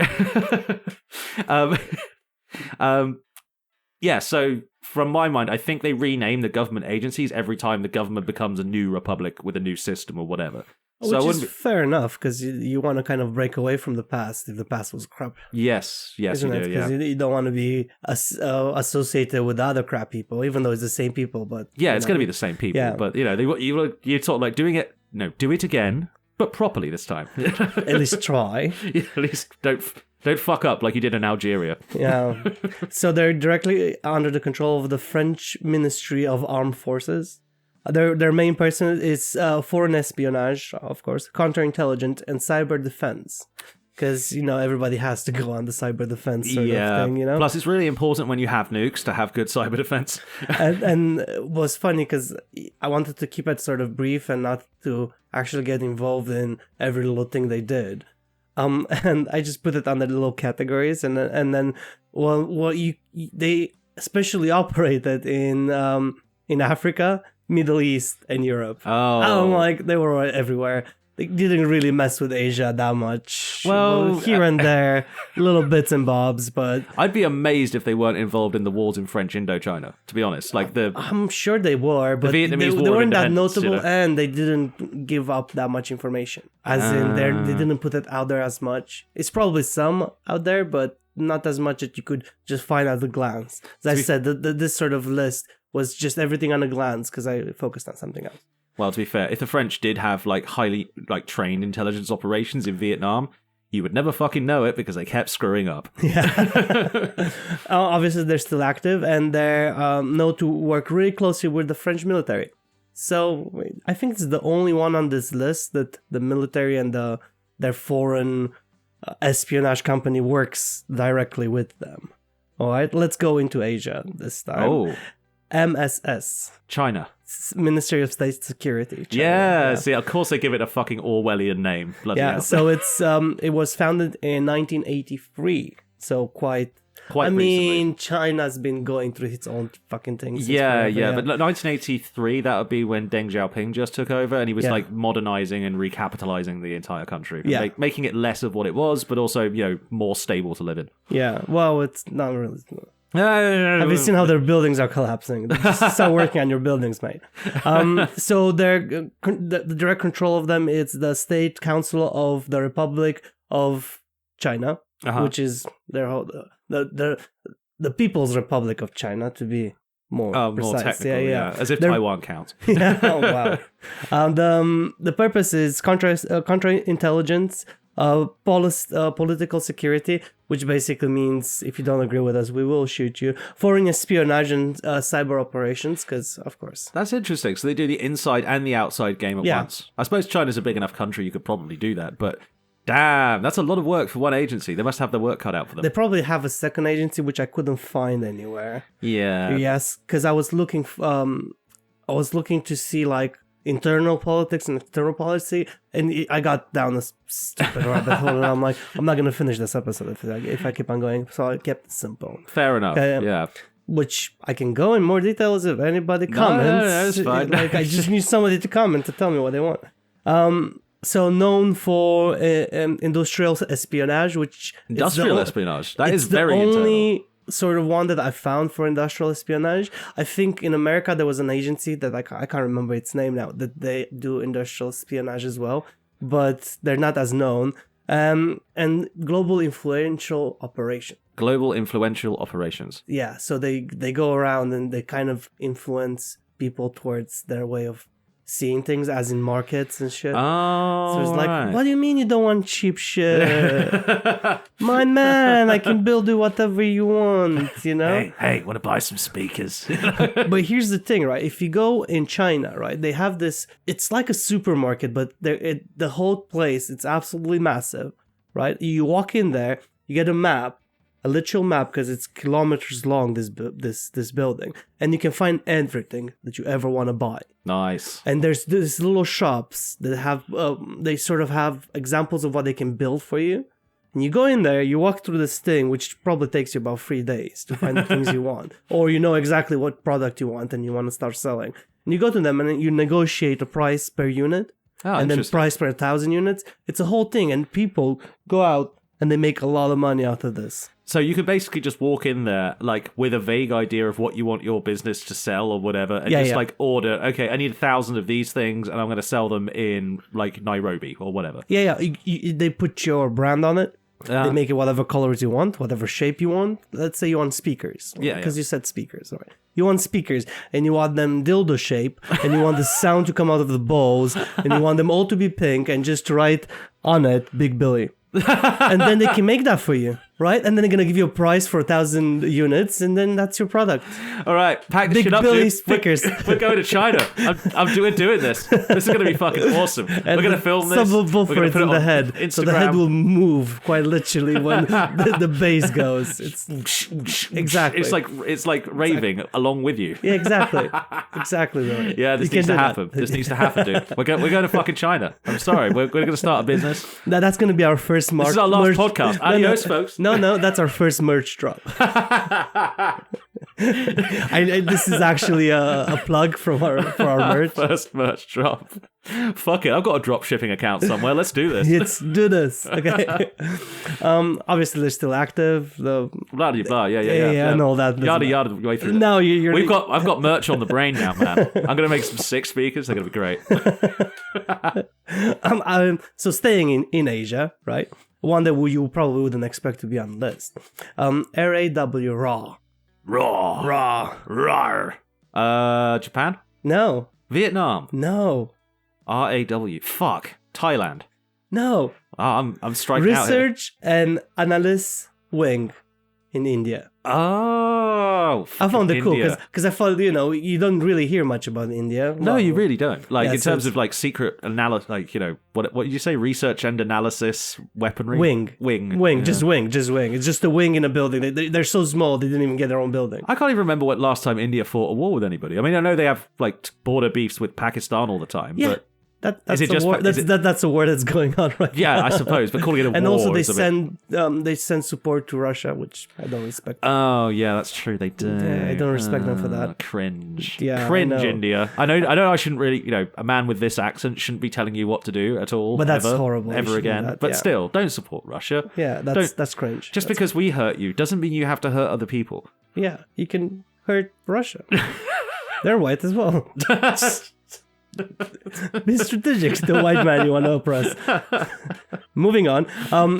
Speaker 2: Yeah, so from my mind, I think they rename the government agencies every time the government becomes a new republic with a new system or whatever.
Speaker 1: Which is fair enough, because you want to kind of break away from the past if the past was crap.
Speaker 2: Yes,
Speaker 1: isn't
Speaker 2: you
Speaker 1: it?
Speaker 2: do,
Speaker 1: Because you don't want to be associated with other crap people, even though it's the same people. But
Speaker 2: it's going to be the same people. Yeah. But, you're sort of like doing it, do it again, but properly this time.
Speaker 1: At least try.
Speaker 2: Yeah, at least don't fuck up like you did in Algeria.
Speaker 1: Yeah. So they're directly under the control of the French Ministry of Armed Forces. Their main person is foreign espionage, of course, counterintelligence, and cyber defense. Because, everybody has to go on the cyber defense sort of thing,
Speaker 2: Plus, it's really important when you have nukes to have good cyber defense.
Speaker 1: and it was funny because I wanted to keep it sort of brief and not to actually get involved in every little thing they did. And I just put it under the little categories, and then they especially operated in Africa, Middle East, and Europe.
Speaker 2: Oh,
Speaker 1: they were everywhere. They didn't really mess with Asia that much.
Speaker 2: Well,
Speaker 1: here and there, little bits and bobs, but
Speaker 2: I'd be amazed if they weren't involved in the wars in French Indochina, to be honest.
Speaker 1: I'm sure they were, but they weren't that notable, and they didn't give up that much information. As in, they didn't put it out there as much. It's probably some out there, but not as much that you could just find at a glance. As I said, this sort of list was just everything on a glance because I focused on something else.
Speaker 2: Well, to be fair, if the French did have highly trained intelligence operations in Vietnam, you would never fucking know it because they kept screwing up.
Speaker 1: Yeah. Obviously, they're still active, and they're known to work really closely with the French military. So I think it's the only one on this list that the military and their foreign espionage company works directly with them. All right, let's go into Asia this time.
Speaker 2: Oh.
Speaker 1: MSS.
Speaker 2: China.
Speaker 1: Ministry of State Security. China.
Speaker 2: Yeah, see, of course they give it a fucking Orwellian name. Bloody hell.
Speaker 1: So it was founded in 1983. So quite
Speaker 2: recently.
Speaker 1: China's been going through its own fucking things.
Speaker 2: Yeah. But 1983, that would be when Deng Xiaoping just took over, and he was modernizing and recapitalizing the entire country, making it less of what it was, but also more stable to live in.
Speaker 1: Yeah, well, it's not really. Have you seen how their buildings are collapsing? Just start working on your buildings, mate. So the direct control of them is the State Council of the Republic of China, which is their whole the People's Republic of China, to be more precise.
Speaker 2: More technical, yeah. As if Taiwan counts.
Speaker 1: Yeah, oh, wow. The purpose is counterintelligence, political security, which basically means if you don't agree with us, we will shoot you. Foreign espionage and cyber operations, because of course.
Speaker 2: That's interesting. So they do the inside and the outside game at once. I suppose China's a big enough country you could probably do that, but damn, that's a lot of work for one agency. They must have their work cut out for them.
Speaker 1: They probably have a second agency, which I couldn't find anywhere.
Speaker 2: Yeah.
Speaker 1: Yes, because I was looking to see internal politics and external policy, and I got down a stupid rabbit hole, and I'm like, I'm not going to finish this episode if I keep on going, so I kept it simple.
Speaker 2: Fair enough, yeah.
Speaker 1: Which I can go in more details if anybody comments.
Speaker 2: No, it's fine.
Speaker 1: I just need somebody to comment to tell me what they want. So known for industrial espionage, which...
Speaker 2: Industrial espionage? That is very internal.
Speaker 1: It's the only sort of one that I found for industrial espionage. I think in America there was an agency that I can't remember its name now, that they do industrial espionage as well, but they're not as known. And global influential operation.
Speaker 2: Global influential operations.
Speaker 1: Yeah, so they go around and they kind of influence people towards their way of seeing things, as in markets and shit.
Speaker 2: Oh,
Speaker 1: so it's like, what do you mean you don't want cheap shit? My man, I can build you whatever you want,
Speaker 2: Hey, want to buy some speakers?
Speaker 1: But here's the thing, right? If you go in China, right, they have this, it's like a supermarket, but the whole place, it's absolutely massive, right? You walk in there, you get a map, a literal map, because it's kilometers long, this building, and you can find everything that you ever want to buy.
Speaker 2: Nice.
Speaker 1: And there's these little shops that have they sort of have examples of what they can build for you, and you go in there, you walk through this thing, which probably takes you about 3 days to find the things you want, or you know exactly what product you want and you want to start selling, and you go to them and then you negotiate a price per unit, and then price per 1,000 units. It's a whole thing, and people go out and they make a lot of money out of this.
Speaker 2: So you could basically just walk in there, with a vague idea of what you want your business to sell or whatever, and order, okay, I need 1,000 of these things, and I'm going to sell them in, Nairobi or whatever.
Speaker 1: Yeah. They put your brand on it. They make it whatever colors you want, whatever shape you want. Let's say you want speakers. Because you said speakers, all right. You want speakers, and you want them dildo shape, and you want the sound to come out of the balls, and you want them all to be pink, and just write on it, Big Billy. And then they can make that for you right? And then they're gonna give you a price for 1,000 units, and then that's your product.
Speaker 2: All right, pack this
Speaker 1: Big
Speaker 2: shit up,
Speaker 1: Billy
Speaker 2: dude.
Speaker 1: speakers.
Speaker 2: We're going to China. I'm doing this. This is going to be fucking awesome. We're going to film this.
Speaker 1: Subwoofer
Speaker 2: Put
Speaker 1: in the
Speaker 2: on
Speaker 1: head,
Speaker 2: Instagram.
Speaker 1: so the head will move quite literally when the bass goes. It's exactly.
Speaker 2: It's like raving along with you.
Speaker 1: Yeah, exactly. Exactly. Right.
Speaker 2: Yeah, this needs to happen. This needs to happen, dude. We're going to fucking China. I'm sorry. We're going to start a business.
Speaker 1: That's going to be our first
Speaker 2: This is our last podcast. Adios, folks.
Speaker 1: No, that's our first merch drop. This is actually a plug for our merch.
Speaker 2: First merch drop. Fuck it, I've got a drop shipping account somewhere. Let's do this.
Speaker 1: Let's do this. Okay. Obviously they're still active.
Speaker 2: Blah blah blah. Yeah.
Speaker 1: I know that.
Speaker 2: Yada yada. Way through.
Speaker 1: No, you're.
Speaker 2: I've got merch on the brain now, man. I'm gonna make some 6 speakers. They're gonna be great.
Speaker 1: So staying in Asia, right? One that you probably wouldn't expect to be on the list. RAW.
Speaker 2: Raw. Japan.
Speaker 1: No.
Speaker 2: Vietnam.
Speaker 1: No.
Speaker 2: RAW. Fuck. Thailand.
Speaker 1: No.
Speaker 2: I'm striking out here.
Speaker 1: Research and Analysis Wing in India.
Speaker 2: Oh,
Speaker 1: I found it cool
Speaker 2: India.
Speaker 1: because I thought, you don't really hear much about India.
Speaker 2: No, you really don't. Like,
Speaker 1: Yeah,
Speaker 2: in
Speaker 1: so
Speaker 2: terms of like secret analysis, like, what did you say? Research and analysis weaponry?
Speaker 1: Wing.
Speaker 2: Yeah.
Speaker 1: Just wing. It's just a wing in a building. They're so small, they didn't even get their own building.
Speaker 2: I can't even remember what last time India fought a war with anybody. I mean, I know they have like border beefs with Pakistan all the time,
Speaker 1: Yeah.
Speaker 2: but
Speaker 1: That's
Speaker 2: it just-
Speaker 1: a war.
Speaker 2: is it-
Speaker 1: That's a war that's going on right
Speaker 2: yeah,
Speaker 1: now.
Speaker 2: I suppose. But calling it a
Speaker 1: And
Speaker 2: war
Speaker 1: also they
Speaker 2: is a bit-
Speaker 1: send support to Russia, which I don't respect.
Speaker 2: Oh yeah, that's true. They do.
Speaker 1: Yeah, I don't respect them for that.
Speaker 2: Cringe.
Speaker 1: Yeah, I
Speaker 2: Cringe,
Speaker 1: know.
Speaker 2: India. I know. I shouldn't really. A man with this accent shouldn't be telling you what to do at all.
Speaker 1: But that's
Speaker 2: ever,
Speaker 1: horrible. You
Speaker 2: Ever
Speaker 1: shouldn't do
Speaker 2: again.
Speaker 1: that,
Speaker 2: But
Speaker 1: yeah.
Speaker 2: still, don't support Russia.
Speaker 1: Yeah, that's cringe.
Speaker 2: Just because we hurt you doesn't mean you have to hurt other people.
Speaker 1: Yeah, you can hurt Russia. They're white as well. Be strategic, the white man you want to oppress. Moving on.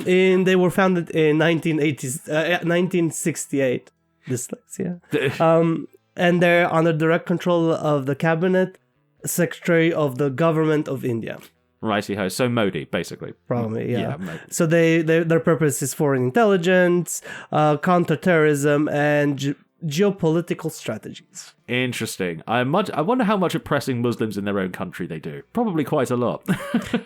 Speaker 1: They were founded in 1968. Dyslexia. And they're under direct control of the Cabinet Secretary of the Government of India.
Speaker 2: Righty ho. So Modi, basically.
Speaker 1: Probably, yeah.
Speaker 2: Modi.
Speaker 1: So their purpose is foreign intelligence, counterterrorism, and geopolitical strategies.
Speaker 2: Interesting. I wonder how much oppressing Muslims in their own country they do. Probably quite a lot.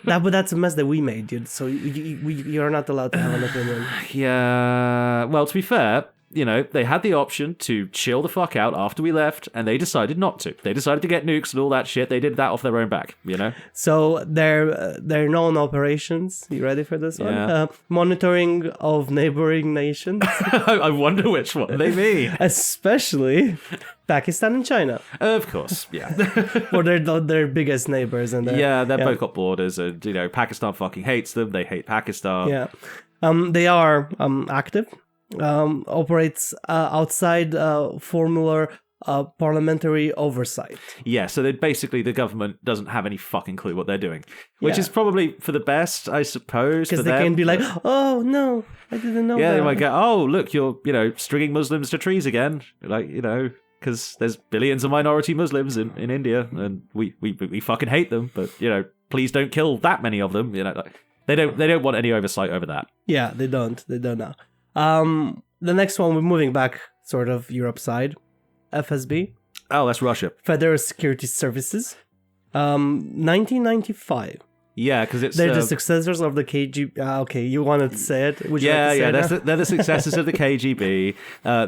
Speaker 1: But that's a mess that we made, dude. So you're not allowed to have an opinion.
Speaker 2: Yeah. Well, to be fair, they had the option to chill the fuck out after we left, and they decided not to. They decided to get nukes and all that shit. They did that off their own back,
Speaker 1: So their known operations. You ready for this one?
Speaker 2: Yeah.
Speaker 1: Monitoring of neighboring nations,
Speaker 2: I wonder which one they mean.
Speaker 1: especially Pakistan and China,
Speaker 2: Of course, yeah.
Speaker 1: or their biggest neighbors. And
Speaker 2: Yeah, they've both got borders, and, Pakistan fucking hates them. They hate Pakistan.
Speaker 1: Yeah. They are active. Operates outside formular parliamentary oversight.
Speaker 2: Yeah, so basically the government doesn't have any fucking clue what they're doing, which
Speaker 1: Yeah.
Speaker 2: is probably for the best, I suppose.
Speaker 1: Because
Speaker 2: for
Speaker 1: they
Speaker 2: them,
Speaker 1: can be like,
Speaker 2: but-
Speaker 1: oh no, I didn't know
Speaker 2: yeah,
Speaker 1: that.
Speaker 2: they might go, oh look, you're stringing Muslims to trees again, because there's billions of minority Muslims in India, and we fucking hate them, but please don't kill that many of them. They don't want any oversight over that.
Speaker 1: Yeah, they don't now. The next one, we're moving back sort of Europe side. FSB,
Speaker 2: Oh, that's Russia.
Speaker 1: Federal Security Services. 1995.
Speaker 2: Yeah, because it's
Speaker 1: They're the successors of the KGB. Okay, you wanted to say it. Would you like to say it now?
Speaker 2: They're the successors of the KGB.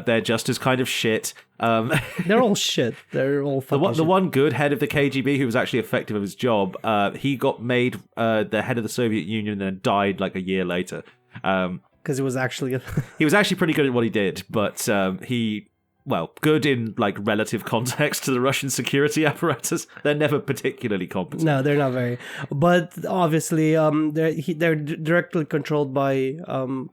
Speaker 2: They're just as kind of shit.
Speaker 1: They're all shit. They're all fucking
Speaker 2: The
Speaker 1: shit.
Speaker 2: one good head of the KGB who was actually effective at his job, he got made the head of the Soviet Union and then died like a year later.
Speaker 1: Because it was actually...
Speaker 2: He was actually pretty good at what he did, but good in like relative context to the Russian security apparatus. They're never particularly competent.
Speaker 1: No, they're not very. But obviously, they're directly controlled by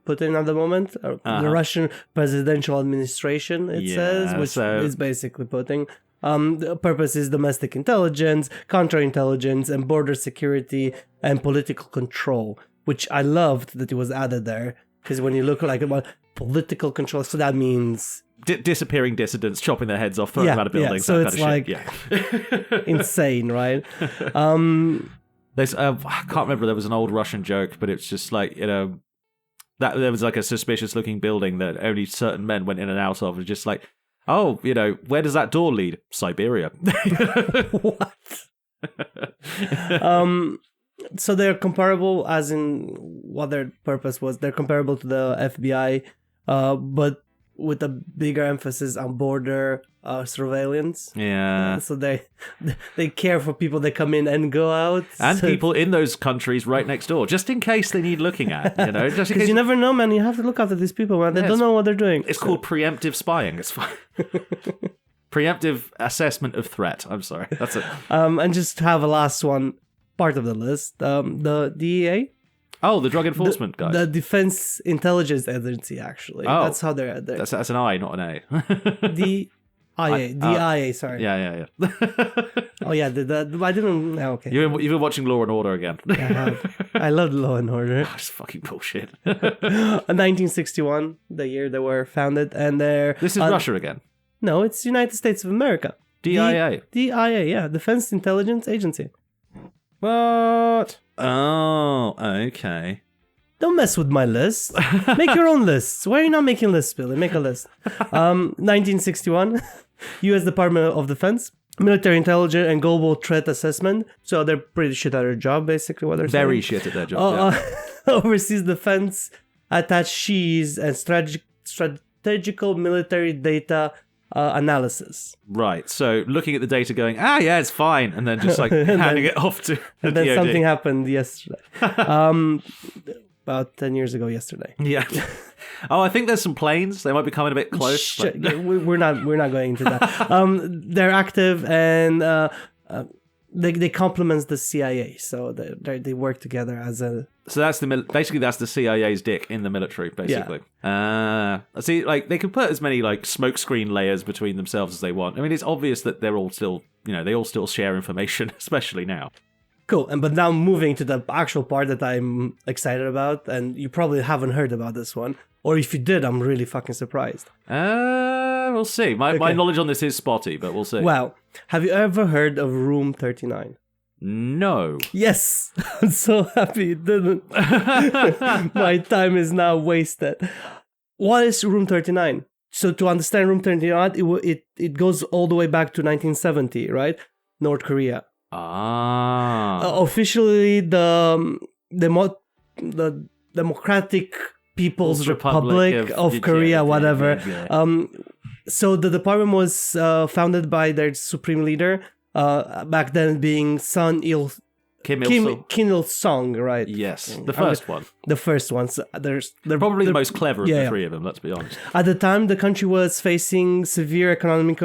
Speaker 1: Putin at the moment. The Russian presidential administration, it says, which is basically Putin. The purpose is domestic intelligence, counterintelligence, and border security and political control, which I loved that it was added there. Because when you look like about political control, so that means...
Speaker 2: Disappearing dissidents, chopping their heads off, throwing them out of buildings,
Speaker 1: so
Speaker 2: that
Speaker 1: it's
Speaker 2: kind of shit.
Speaker 1: insane, right?
Speaker 2: There's I can't remember, there was an old Russian joke, but it's just like, that there was like a suspicious looking building that only certain men went in and out of, and just like, oh, where does that door lead? Siberia.
Speaker 1: What? So they're comparable, as in what their purpose was. They're comparable to the FBI, but with a bigger emphasis on border surveillance.
Speaker 2: Yeah.
Speaker 1: So they care for people that come in and go out,
Speaker 2: and people in those countries right next door, just in case they need looking at. Just in
Speaker 1: because
Speaker 2: case.
Speaker 1: you never know, man. You have to look after these people, man. They don't know what they're doing.
Speaker 2: It's called preemptive spying. It's fine. Preemptive assessment of threat. I'm sorry. That's it.
Speaker 1: And just to have a last one part of the list. The DEA.
Speaker 2: Oh, the Drug Enforcement guy.
Speaker 1: The Defense Intelligence Agency, actually.
Speaker 2: Oh,
Speaker 1: that's how they're.
Speaker 2: That's an I, not an A.
Speaker 1: DIA, sorry.
Speaker 2: Yeah.
Speaker 1: Oh, yeah, I didn't... Okay.
Speaker 2: You've been watching Law and Order again.
Speaker 1: I have. I love Law and Order.
Speaker 2: It's fucking bullshit.
Speaker 1: 1961, the year they were founded, and they're...
Speaker 2: This is Russia again.
Speaker 1: No, it's United States of America.
Speaker 2: DIA.
Speaker 1: DIA, yeah, Defense Intelligence Agency.
Speaker 2: What? Oh, okay.
Speaker 1: Don't mess with my list. Make your own lists. Why are you not making lists, Billy? Make a list. 1961, U.S. Department of Defense, Military Intelligence and Global Threat Assessment. So they're pretty shit at their job, basically, what they're saying.
Speaker 2: Very shit at their job,
Speaker 1: Overseas defense attaches and strategical military data analysis.
Speaker 2: Right. So looking at the data going, yeah, it's fine. And then just like handing it off to the
Speaker 1: And then
Speaker 2: DOD.
Speaker 1: something happened yesterday. About 10 years ago yesterday.
Speaker 2: Yeah. Oh, I think there's some planes. They might be coming a bit close. But...
Speaker 1: We're not going into that. They're active and they complement the CIA. So they work together as a...
Speaker 2: So that's basically that's the CIA's dick in the military, basically. See, like they can put as many like smokescreen layers between themselves as they want. I mean, it's obvious that they're all still, they all still share information, especially now.
Speaker 1: Cool. But now moving to the actual part that I'm excited about, and you probably haven't heard about this one, or if you did, I'm really fucking surprised.
Speaker 2: We'll see. My knowledge on this is spotty, but we'll see.
Speaker 1: Well, have you ever heard of Room 39?
Speaker 2: No.
Speaker 1: Yes. I'm so happy you didn't. My time is now wasted. What is Room 39? So to understand Room 39, it goes all the way back to 1970, right? North Korea. Officially, the Democratic People's Republic of Korea, whatever.
Speaker 2: Yeah.
Speaker 1: So the department was founded by their supreme leader, back then being Kim Il-sung, right?
Speaker 2: Yes, the first one.
Speaker 1: The first one. So they're
Speaker 2: probably the most clever of the three of them, let's be honest.
Speaker 1: At the time, the country was facing severe economic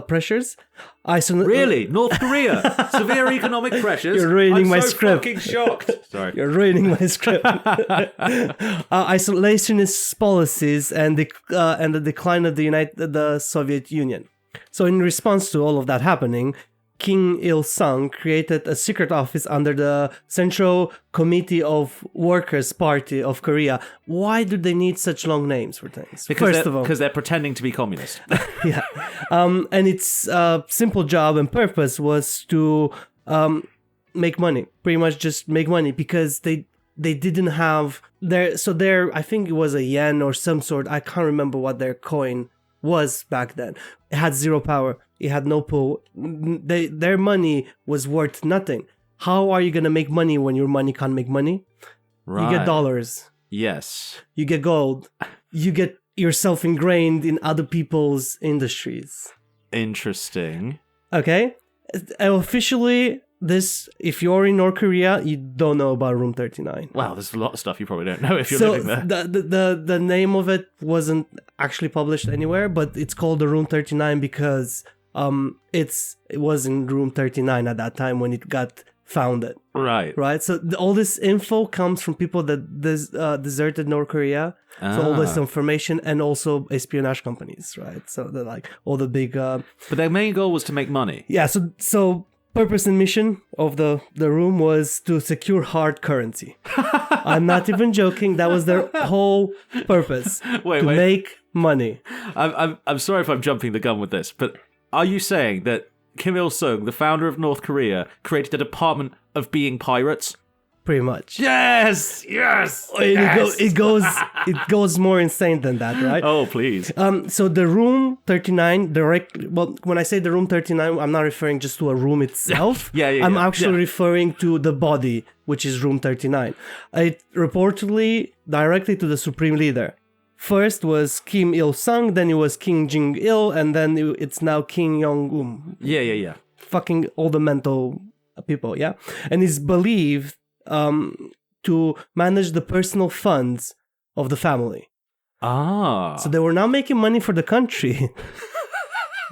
Speaker 1: pressures.
Speaker 2: Really? North Korea? Severe economic pressures?
Speaker 1: You're ruining my script.
Speaker 2: I'm so fucking shocked. Sorry.
Speaker 1: You're ruining my script. Isolationist policies and the decline of the Soviet Union. So in response to all of that happening, Kim Il-sung created a secret office under the Central Committee of Workers' Party of Korea. Why do they need such long names for things?
Speaker 2: Because they're pretending to be communist.
Speaker 1: Yeah. And its simple job and purpose was to make money. Pretty much just make money, because they didn't have their I think it was a yen or some sort. I can't remember what their coin was back then. It had zero power. It had no pull. Their money was worth nothing. How are you going to make money when your money can't make money? Right. You get dollars.
Speaker 2: Yes.
Speaker 1: You get gold. You get yourself ingrained in other people's industries.
Speaker 2: Interesting.
Speaker 1: Okay? Officially, if you're in North Korea, you don't know about Room 39.
Speaker 2: Wow, there's a lot of stuff you probably don't know if you're living there.
Speaker 1: The name of it wasn't actually published anywhere, but it's called the Room 39 because it was in Room 39 at that time when it got founded. Right. So all this info comes from people that deserted North Korea. So all this information, and also espionage companies, right? So they're like all the big. But
Speaker 2: their main goal was to make money.
Speaker 1: Yeah. So purpose and mission of the room was to secure hard currency. I'm not even joking. That was their whole purpose. Wait. Make money.
Speaker 2: I'm sorry if I'm jumping the gun with this, but are you saying that Kim Il-sung, the founder of North Korea, created a department of being pirates?
Speaker 1: pretty much.
Speaker 2: Yes.
Speaker 1: It goes more insane than that, right?
Speaker 2: Oh, please.
Speaker 1: So the room 39 when I say the room 39, I'm not referring just to a room itself. I'm actually referring to the body, which is room 39. It reportedly directly to the supreme leader. First was Kim Il-sung, then it was Kim Jong-il, and then it's now Kim Jong-un.
Speaker 2: Yeah.
Speaker 1: Fucking all the mental people, yeah? And it's believed to manage the personal funds of the family. So they were not making money for the country.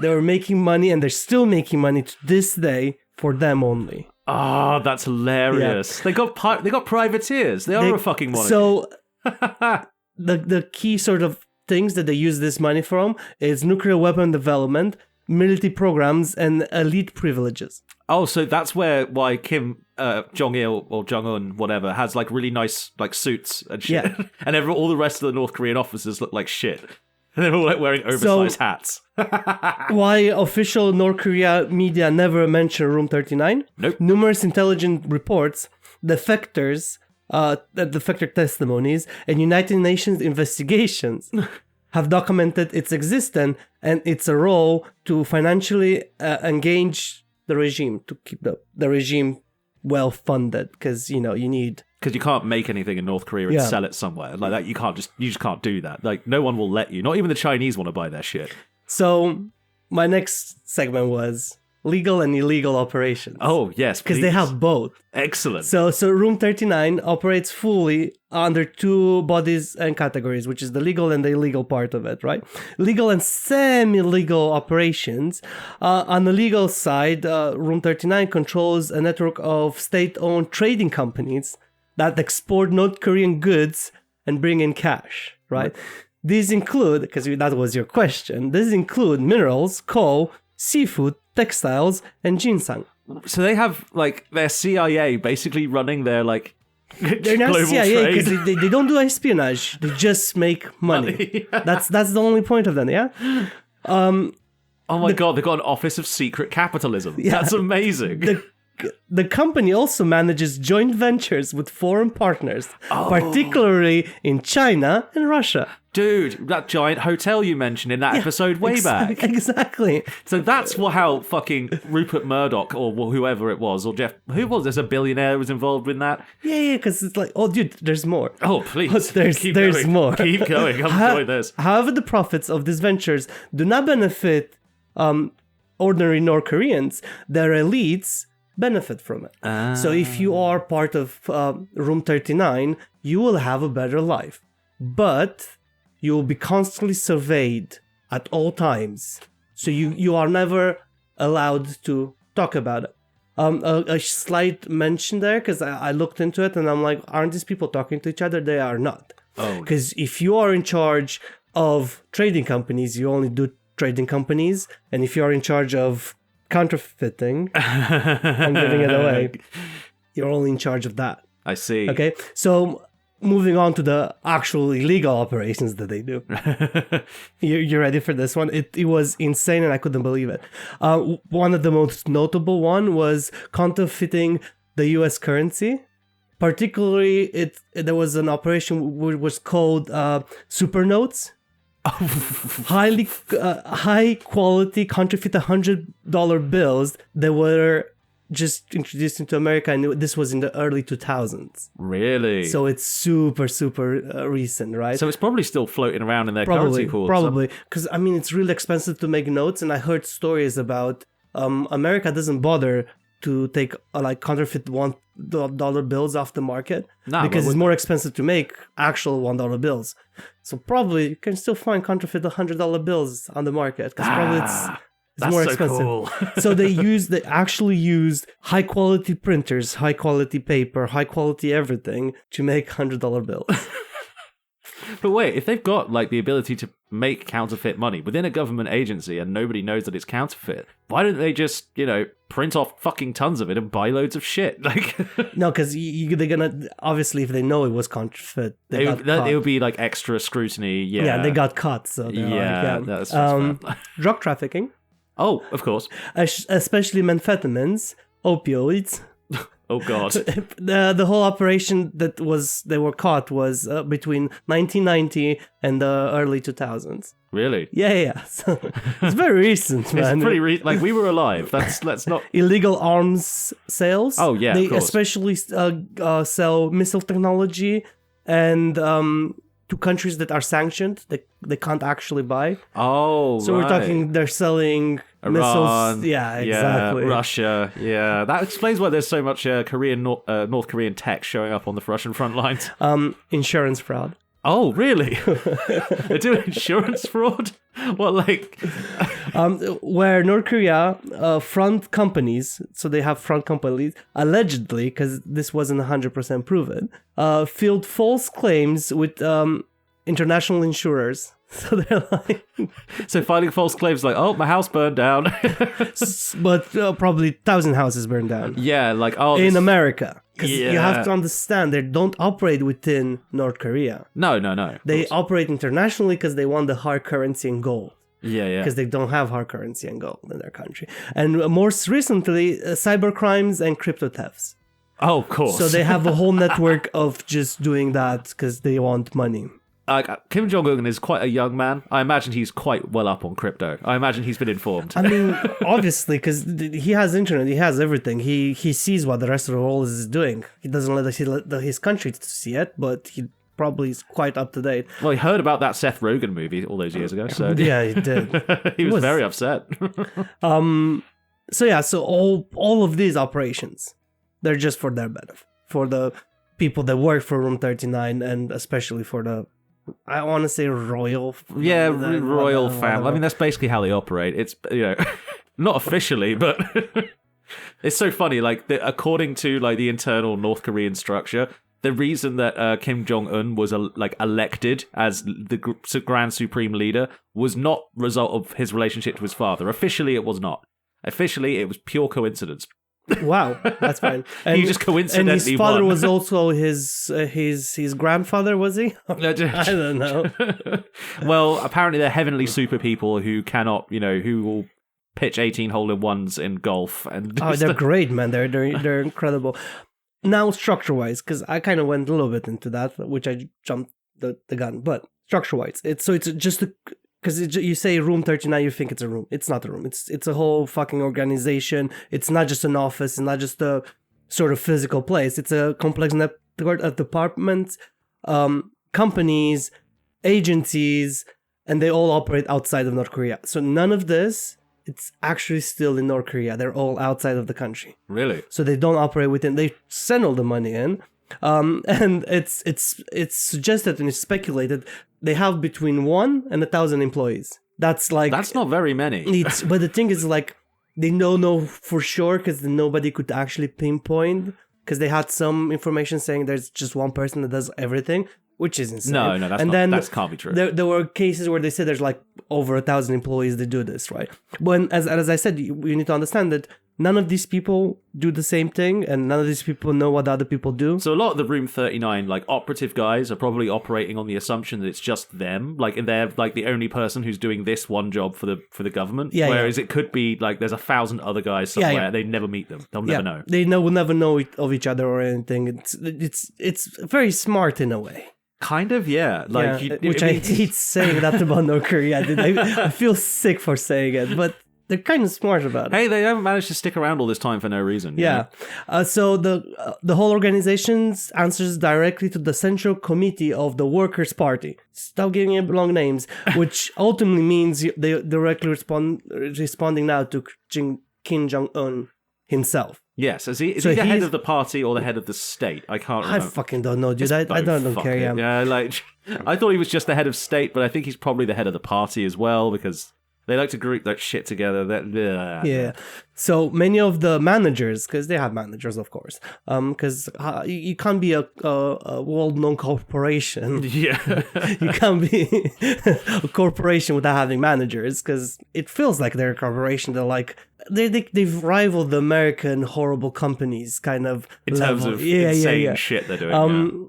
Speaker 1: They were making money, and they're still making money to this day for them only.
Speaker 2: That's hilarious. Yeah. They got privateers. They are a fucking monarchy.
Speaker 1: So the key sort of things that they use this money from is nuclear weapon development, military programs, and elite privileges.
Speaker 2: Oh, so that's why Kim Jong-il or Jong-un, whatever, has like really nice like suits and shit. Yeah. And all the rest of the North Korean officers look like shit. And they're all like wearing oversized hats.
Speaker 1: Why official North Korea media never mention Room 39?
Speaker 2: Nope.
Speaker 1: Numerous intelligence reports, defector testimonies, and United Nations investigations have documented its existence and its a role to financially engage the regime, to keep the regime well funded, because you need.
Speaker 2: Because you can't make anything in North Korea and sell it somewhere like that. You just can't do that. Like no one will let you. Not even the Chinese want to buy their shit.
Speaker 1: So my next segment was legal and illegal operations.
Speaker 2: Oh yes,
Speaker 1: because they have both.
Speaker 2: Excellent.
Speaker 1: So Room 39 operates fully under two bodies and categories, which is the legal and the illegal part of it, right? Legal and semi-legal operations. On the legal side, Room 39 controls a network of state-owned trading companies that export North Korean goods and bring in cash, right? These include, because that was your question, these include minerals, coal, seafood, textiles, and ginseng.
Speaker 2: So they have like their CIA basically running their like
Speaker 1: they're not
Speaker 2: global
Speaker 1: CIA
Speaker 2: trade.
Speaker 1: because they don't do espionage. They just make money. That's the only point of them, yeah?
Speaker 2: Oh my god, they've got an office of secret capitalism. Yeah, that's amazing.
Speaker 1: The company also manages joint ventures with foreign partners, particularly in China and Russia.
Speaker 2: Dude, that giant hotel you mentioned in that episode way back.
Speaker 1: Exactly.
Speaker 2: So that's how fucking Rupert Murdoch or whoever it was, or Jeff, who was this, a billionaire who was involved in that?
Speaker 1: Yeah, because it's like, oh dude, there's more.
Speaker 2: Oh, please.
Speaker 1: There's more.
Speaker 2: Keep going. I'm enjoying this.
Speaker 1: However, the profits of these ventures do not benefit ordinary North Koreans. Their elites benefit from it. So if you are part of Room 39, you will have a better life. But you will be constantly surveyed at all times. So you are never allowed to talk about it. A slight mention there, because I looked into it and I'm like, aren't these people talking to each other? They are not. Because if you are in charge of trading companies, you only do trading companies. And if you are in charge of counterfeiting and giving it away, you're only in charge of that.
Speaker 2: I see.
Speaker 1: Okay, so moving on to the actual illegal operations that they do. You ready for this one? It was insane and I couldn't believe it. One of the most notable one was counterfeiting the US currency. Particularly, there was an operation which was called super notes. High quality counterfeit $100 bills that were just introduced into America, and this was in the early 2000s.
Speaker 2: Really?
Speaker 1: So it's super recent, right?
Speaker 2: So it's probably still floating around in their currency pool.
Speaker 1: Probably, because I mean it's really expensive to make notes, and I heard stories about America doesn't bother to take like counterfeit $1 bills off the market because it's more expensive to make actual $1 bills. So probably you can still find counterfeit $100 bills on the market because probably it's more expensive.
Speaker 2: Cool.
Speaker 1: So they actually used high quality printers, high quality paper, high quality everything to make $100 bills.
Speaker 2: But wait, if they've got like the ability to make counterfeit money within a government agency and nobody knows that it's counterfeit, why don't they just, print off fucking tons of it and buy loads of shit? Like,
Speaker 1: no, because they're gonna, obviously if they know it was counterfeit,
Speaker 2: it would be like extra scrutiny. Yeah,
Speaker 1: they got caught. So
Speaker 2: that's fair.
Speaker 1: Drug trafficking.
Speaker 2: Oh, of course.
Speaker 1: Especially methamphetamines, opioids,
Speaker 2: Oh God.
Speaker 1: The whole operation they were caught was between 1990 and the early 2000s.
Speaker 2: Really?
Speaker 1: Yeah. So it's very recent, man.
Speaker 2: It's pretty like we were alive. Let's not
Speaker 1: illegal arms sales.
Speaker 2: Oh yeah,
Speaker 1: they
Speaker 2: of course.
Speaker 1: especially sell missile technology and to countries that are sanctioned. They can't actually buy.
Speaker 2: Oh,
Speaker 1: so we're talking they're selling
Speaker 2: Iran,
Speaker 1: missiles. Yeah, exactly.
Speaker 2: Russia. Yeah, that explains why there's so much North Korean tech showing up on the Russian front lines.
Speaker 1: Insurance fraud.
Speaker 2: Oh, really? They do insurance fraud? What, like...
Speaker 1: where North Korea, front companies, so they have front companies, allegedly, because this wasn't 100% proven, filed false claims with international insurers. So they're like...
Speaker 2: So filing false claims like, oh, my house burned down.
Speaker 1: But probably 1,000 houses burned down.
Speaker 2: Yeah, like, oh...
Speaker 1: In America. Because
Speaker 2: Yeah.
Speaker 1: you have to understand, they don't operate within North Korea.
Speaker 2: No.
Speaker 1: They operate internationally because they want the hard currency and gold.
Speaker 2: Yeah.
Speaker 1: Because they don't have hard currency and gold in their country. And most recently, cyber crimes and crypto thefts.
Speaker 2: Oh, of course.
Speaker 1: So they have a whole network of just doing that because they want money.
Speaker 2: Kim Jong-un is quite a young man. I imagine he's quite well up on crypto. I imagine he's been informed.
Speaker 1: I mean, obviously, because he has internet, he has everything. He sees what the rest of the world is doing. He doesn't let his country to see it, but he probably is quite up to date.
Speaker 2: Well, he heard about that Seth Rogen movie all those years ago, so...
Speaker 1: Yeah, he did.
Speaker 2: He was very upset.
Speaker 1: So all of these operations, they're just for their benefit. For the people that work for Room 39, and especially for the... I want to say royal.
Speaker 2: Yeah, royal family. I mean, that's basically how they operate. It's, not officially, but it's so funny. Like, according to like the internal North Korean structure, the reason that Kim Jong-un was elected as the Grand Supreme Leader was not a result of his relationship to his father. Officially, it was not. Officially, it was pure coincidence.
Speaker 1: Wow, that's fine. And,
Speaker 2: he just coincidentally
Speaker 1: and his father
Speaker 2: won.
Speaker 1: was also his grandfather, was he? I don't know.
Speaker 2: Well, apparently they're heavenly super people who cannot, who will pitch 18 hole-in-ones in golf. And
Speaker 1: they're great, man. They're incredible. Now, structure-wise, because I kind of went a little bit into that, which I jumped the gun. But structure-wise, it's just because you say Room 39, you think it's a room. It's not a room. It's a whole fucking organization. It's not just an office. It's not just a sort of physical place. It's a complex network of departments, companies, agencies, and they all operate outside of North Korea. So none of this, it's actually still in North Korea. They're all outside of the country.
Speaker 2: Really?
Speaker 1: So they don't operate within. They send all the money in. And it's suggested and it's speculated they have between 1 and 1,000 employees. That's
Speaker 2: not very many.
Speaker 1: But the thing is, like, they don't know for sure because nobody could actually pinpoint, because they had some information saying there's just one person that does everything, which is insane.
Speaker 2: No, that can't be true.
Speaker 1: There were cases where they said there's like over 1,000 employees that do this, right? But as I said, you need to understand that none of these people do the same thing, and none of these people know what other people do.
Speaker 2: So a lot of the Room 39, like, operative guys are probably operating on the assumption that it's just them, like, and they're like the only person who's doing this one job for the government.
Speaker 1: Yeah,
Speaker 2: whereas it could be like there's 1,000 other guys somewhere. Yeah. They never meet them. They'll never know.
Speaker 1: They will never know of each other or anything. It's very smart in a way.
Speaker 2: Kind of, yeah. Like,
Speaker 1: I hate saying that about North Korea. I feel sick for saying it, but they're kind of smart about it.
Speaker 2: Hey, they haven't managed to stick around all this time for no reason.
Speaker 1: Yeah. So the whole organization answers directly to the Central Committee of the Workers' Party. Stop giving it long names, which ultimately means they directly responding now to Kim Jong-un himself.
Speaker 2: Yes, is he the head of the party or the head of the state? I can't remember.
Speaker 1: I fucking don't know, dude. I don't care.
Speaker 2: Yeah, like, I thought he was just the head of state, but I think he's probably the head of the party as well, because they like to group that shit together.
Speaker 1: Yeah. So many of the managers, because they have managers, of course, because you can't be a world-known corporation.
Speaker 2: Yeah.
Speaker 1: You can't be a corporation without having managers, because it feels like they're a corporation. They're like, they've rivaled the American horrible companies kind of
Speaker 2: in terms of insane shit they're doing.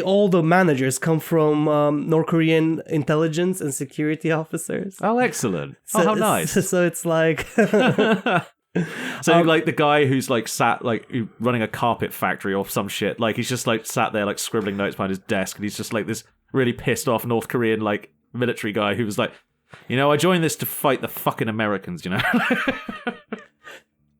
Speaker 1: All the managers come from North Korean intelligence and security officers.
Speaker 2: Oh, excellent. How nice.
Speaker 1: So it's like
Speaker 2: So like the guy who's like sat like running a carpet factory or some shit, like he's just like sat there like scribbling notes behind his desk, and he's just like this really pissed off North Korean like military guy who was like, I joined this to fight the fucking Americans,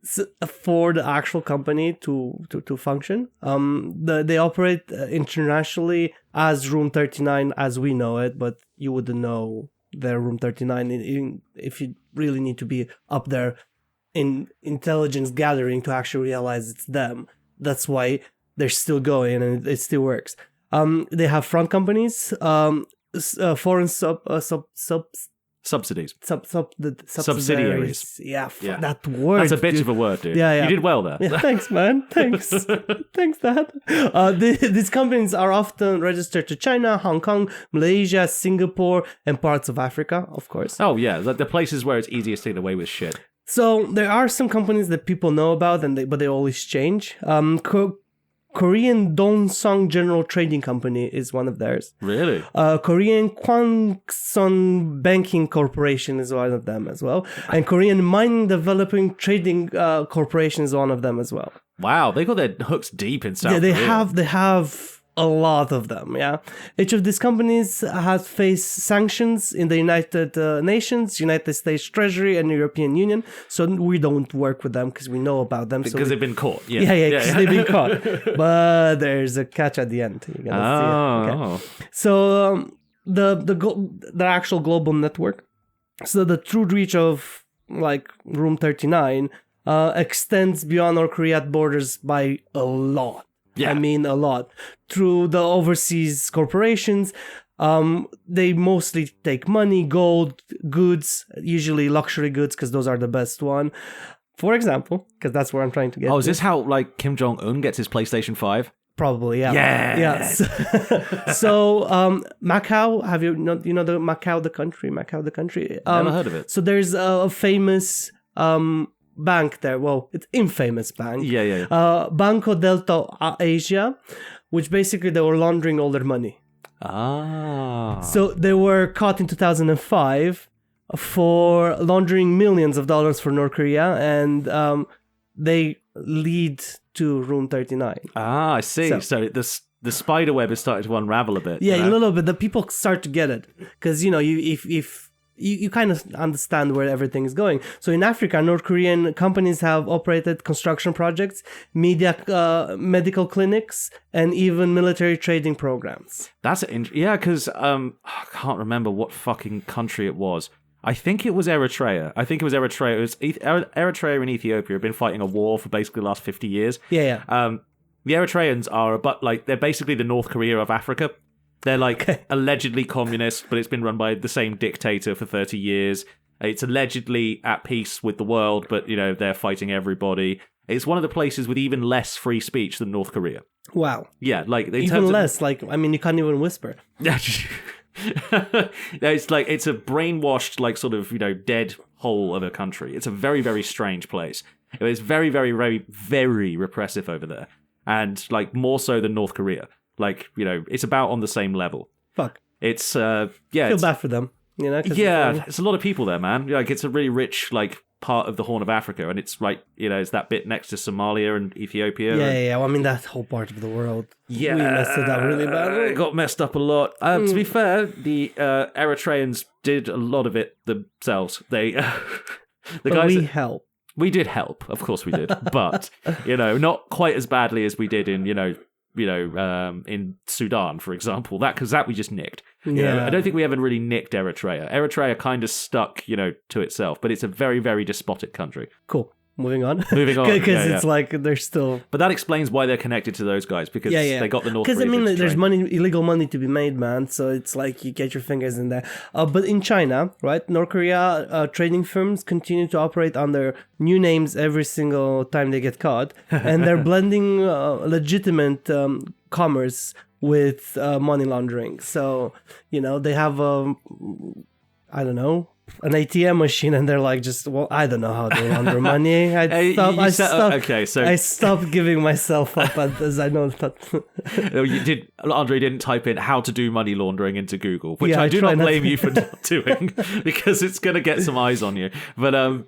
Speaker 1: So for the actual company to function, they operate internationally as Room 39 as we know it, but you wouldn't know their Room 39 if you really need to be up there in intelligence gathering to actually realize it's them. That's why they're still going and it still works. They have front companies, foreign
Speaker 2: subsidies.
Speaker 1: Subsidiaries. Yeah, that word.
Speaker 2: That's a bit of a word, dude.
Speaker 1: Yeah.
Speaker 2: You did well there.
Speaker 1: Yeah, thanks, man. Thanks, Dad. These companies are often registered to China, Hong Kong, Malaysia, Singapore, and parts of Africa, of course.
Speaker 2: Oh yeah, the places where it's easiest to get away with shit.
Speaker 1: So there are some companies that people know about, but they always change. Korean Dongsuh General Trading Company is one of theirs.
Speaker 2: Really?
Speaker 1: Korean Kwangsun Banking Corporation is one of them as well. And Korean Mining Developing Trading Corporation is one of them as well.
Speaker 2: Wow, they got their hooks deep in South Korea.
Speaker 1: They have a lot of them, yeah. Each of these companies has faced sanctions in the United Nations, United States Treasury, and European Union. So we don't work with them because we know about them.
Speaker 2: Because they've been caught.
Speaker 1: Yeah, because they've been caught. But there's a catch at the end. You're gonna see it. Okay. So the actual global network. So the true reach of like Room 39 extends beyond North Korea borders by a lot. Yeah. I mean, a lot. Through the overseas corporations, they mostly take money, gold, goods, usually luxury goods, because those are the best one. For example, because that's where I'm trying to get.
Speaker 2: Oh, is this how like Kim Jong-un gets his PlayStation 5?
Speaker 1: Probably, yeah.
Speaker 2: Yes.
Speaker 1: So, Macau, you know the Macau, the country?
Speaker 2: Never heard of it.
Speaker 1: So there's a famous bank there. Well, it's infamous bank.
Speaker 2: Yeah.
Speaker 1: Banco Delta Asia, which basically they were laundering all their money. So they were caught in 2005 for laundering millions of dollars for North Korea, and they lead to Room 39.
Speaker 2: I see. So the spider web is starting to unravel a bit.
Speaker 1: Yeah, a little bit. The people start to get it because you kind of understand where everything is going. So in Africa, North Korean companies have operated construction projects, medical clinics, and even military trading programs.
Speaker 2: That's because I can't remember what fucking country it was. I think it was Eritrea. Eritrea and Ethiopia have been fighting a war for basically the last 50 years.
Speaker 1: Yeah.
Speaker 2: The Eritreans they're basically the North Korea of Africa. They're like allegedly communist, but it's been run by the same dictator for 30 years. It's allegedly at peace with the world, but they're fighting everybody. It's one of the places with even less free speech than North Korea.
Speaker 1: Wow.
Speaker 2: Yeah, like
Speaker 1: even less. Like, I mean, you can't even whisper.
Speaker 2: It's a brainwashed, like sort of dead hole of a country. It's a very, very strange place. It's very, very, very, very repressive over there, and like more so than North Korea. Like it's about on the same level.
Speaker 1: Fuck.
Speaker 2: It's
Speaker 1: feel bad for them.
Speaker 2: It's a lot of people there, man. Like it's a really rich like part of the Horn of Africa, and it's right, it's that bit next to Somalia and Ethiopia.
Speaker 1: Yeah. Well, I mean, that whole part of the world. Yeah, we messed it up really badly.
Speaker 2: It got messed up a lot. To be fair, the Eritreans did a lot of it themselves. They,
Speaker 1: helped.
Speaker 2: We did help, of course we did, but not quite as badly as we did in in Sudan, for example. That we just nicked. I don't think we ever really nicked Eritrea. Eritrea kind of stuck, to itself, but it's a very, very despotic country.
Speaker 1: Cool. Moving on.
Speaker 2: Because
Speaker 1: it's like they're still...
Speaker 2: But that explains why they're connected to those guys, because they got the North Korea.
Speaker 1: Because, there's illegal money to be made, man, so it's like you get your fingers in there. But in China, right, North Korea trading firms continue to operate under new names every single time they get caught, and they're blending legitimate commerce with money laundering. So, they have, an ATM machine, and they're like, just, well, I don't know how to launder money. I stopped giving myself up as I know that.
Speaker 2: Andre didn't type in how to do money laundering into Google, which
Speaker 1: Yeah,
Speaker 2: I do not blame
Speaker 1: to.
Speaker 2: you for not doing, because it's going to get some eyes on you. But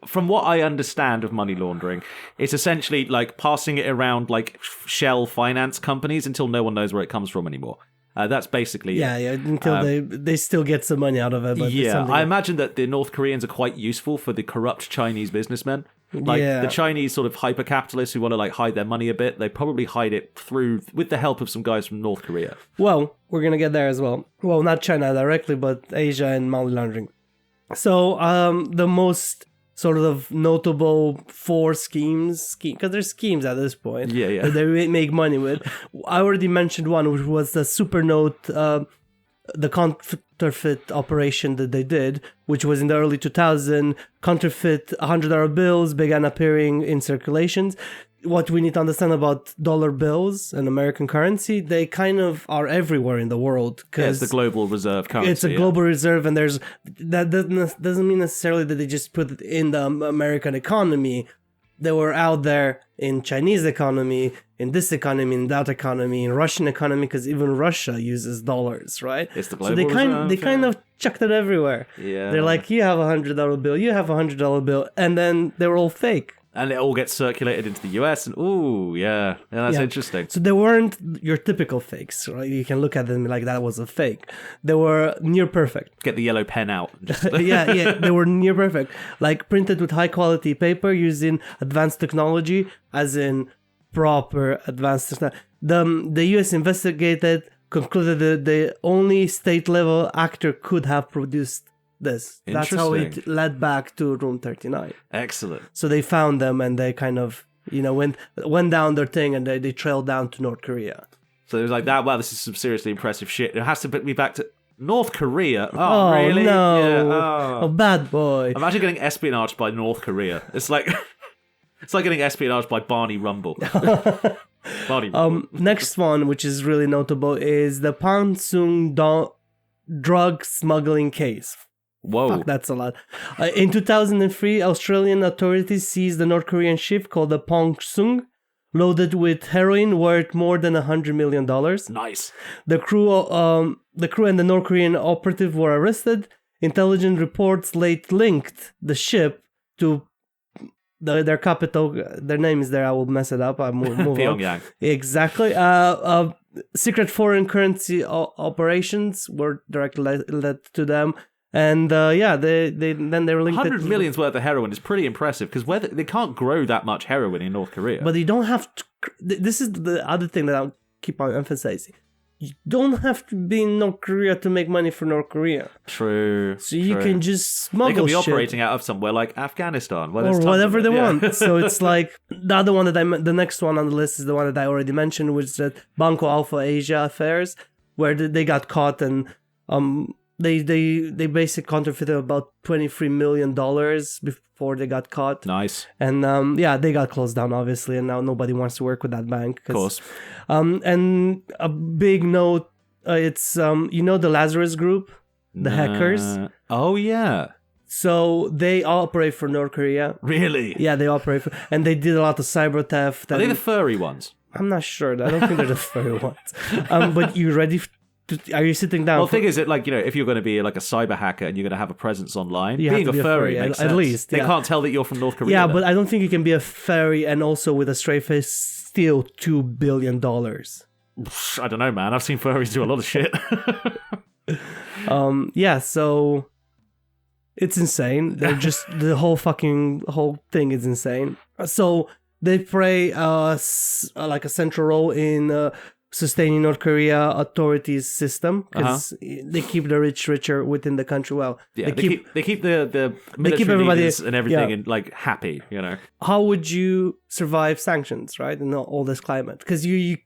Speaker 2: from what I understand of money laundering, it's essentially like passing it around like shell finance companies until no one knows where it comes from anymore. That's basically it.
Speaker 1: Until they still get some money out of it. But
Speaker 2: I imagine that the North Koreans are quite useful for the corrupt Chinese businessmen. Like the Chinese sort of hyper capitalists who want to like hide their money a bit, they probably hide it with the help of some guys from North Korea.
Speaker 1: Well, we're gonna get there as well. Well, not China directly, but Asia and money laundering. So the most sort of notable 4 schemes, because there's schemes at this point that they make money with. I already mentioned one, which was the Supernote, the counterfeit operation that they did, which was in the early 2000s. Counterfeit $100 bills began appearing in circulations. What we need to understand about dollar bills and American currency, they kind of are everywhere in the world.
Speaker 2: It's the global reserve currency.
Speaker 1: It's a global reserve, and that doesn't mean necessarily that they just put it in the American economy. They were out there in Chinese economy, in this economy, in that economy, in Russian economy, because even Russia uses dollars, right?
Speaker 2: It's the global
Speaker 1: reserve. They kind of chucked it everywhere.
Speaker 2: Yeah.
Speaker 1: They're like, you have $100 bill, you have $100 bill, and then they were all fake.
Speaker 2: And it all gets circulated into the US, and that's interesting.
Speaker 1: So they weren't your typical fakes, right? You can look at them like that was a fake. They were near perfect.
Speaker 2: Get the yellow pen out.
Speaker 1: They were near perfect. Like printed with high quality paper using advanced technology, as in proper advanced technology. The US investigated, concluded that the only state level actor could have produced this. That's how it led back to Room 39.
Speaker 2: Excellent.
Speaker 1: So they found them, and they kind of, went down their thing, and they trailed down to North Korea.
Speaker 2: So it was like that. Wow, this is some seriously impressive shit. It has to put me back to North Korea. Oh really?
Speaker 1: No.
Speaker 2: Yeah.
Speaker 1: Oh, bad boy.
Speaker 2: Imagine getting espionaged by North Korea. It's like getting espionaged by Barney Rumble.
Speaker 1: Next one, which is really notable, is the Pansung drug smuggling case.
Speaker 2: Whoa.
Speaker 1: Fuck, that's a lot. In 2003, Australian authorities seized a North Korean ship called the Pangsung, loaded with heroin worth more than $100 million.
Speaker 2: Nice.
Speaker 1: The crew and the North Korean operative were arrested. Intelligence reports late linked the ship to their capital. Their name is there. I will mess it up. I move
Speaker 2: Pyongyang.
Speaker 1: On. Exactly. Secret foreign currency operations were directly led to them. And they were linked.
Speaker 2: 100 million's worth of heroin is pretty impressive, because they can't grow that much heroin in North Korea.
Speaker 1: But you don't have to. This is the other thing that I'll keep on emphasizing. You don't have to be in North Korea to make money for North Korea.
Speaker 2: True.
Speaker 1: So you can just smuggle shit.
Speaker 2: They could be operating out of somewhere like Afghanistan.
Speaker 1: Or whatever they want. So it's like, the other one the next one on the list is the one that I already mentioned, which is that Banco Alpha Asia affairs, where they got caught, and they basically counterfeited about $23 million before they got caught.
Speaker 2: Nice.
Speaker 1: And they got closed down, obviously, and now nobody wants to work with that bank.
Speaker 2: Of course.
Speaker 1: And a big note, it's the Lazarus Group, the hackers.
Speaker 2: Oh yeah.
Speaker 1: So they operate for North Korea.
Speaker 2: Really?
Speaker 1: Yeah, they operate for, and they did a lot of cyber theft.
Speaker 2: Are they the furry ones?
Speaker 1: I'm not sure. I don't think they're the furry ones. But you ready? Are you sitting down?
Speaker 2: Well, the thing is that, like, if you're going to be like a cyber hacker and you're going to have a presence online,
Speaker 1: you
Speaker 2: being a furry makes sense.
Speaker 1: At least.
Speaker 2: They can't tell that you're from North Korea.
Speaker 1: Yeah,
Speaker 2: then.
Speaker 1: but I don't think you can be a furry and also with a straight face steal $2 billion.
Speaker 2: I don't know, man. I've seen furries do a lot of shit.
Speaker 1: So it's insane. They're just the whole thing is insane. So they play like a central role in sustaining North Korea authorities' system, because they keep the rich richer within the country. Well,
Speaker 2: yeah, they keep the military
Speaker 1: everybody
Speaker 2: leaders and everything in, like, happy.
Speaker 1: How would you survive sanctions, right, in all this climate? Because you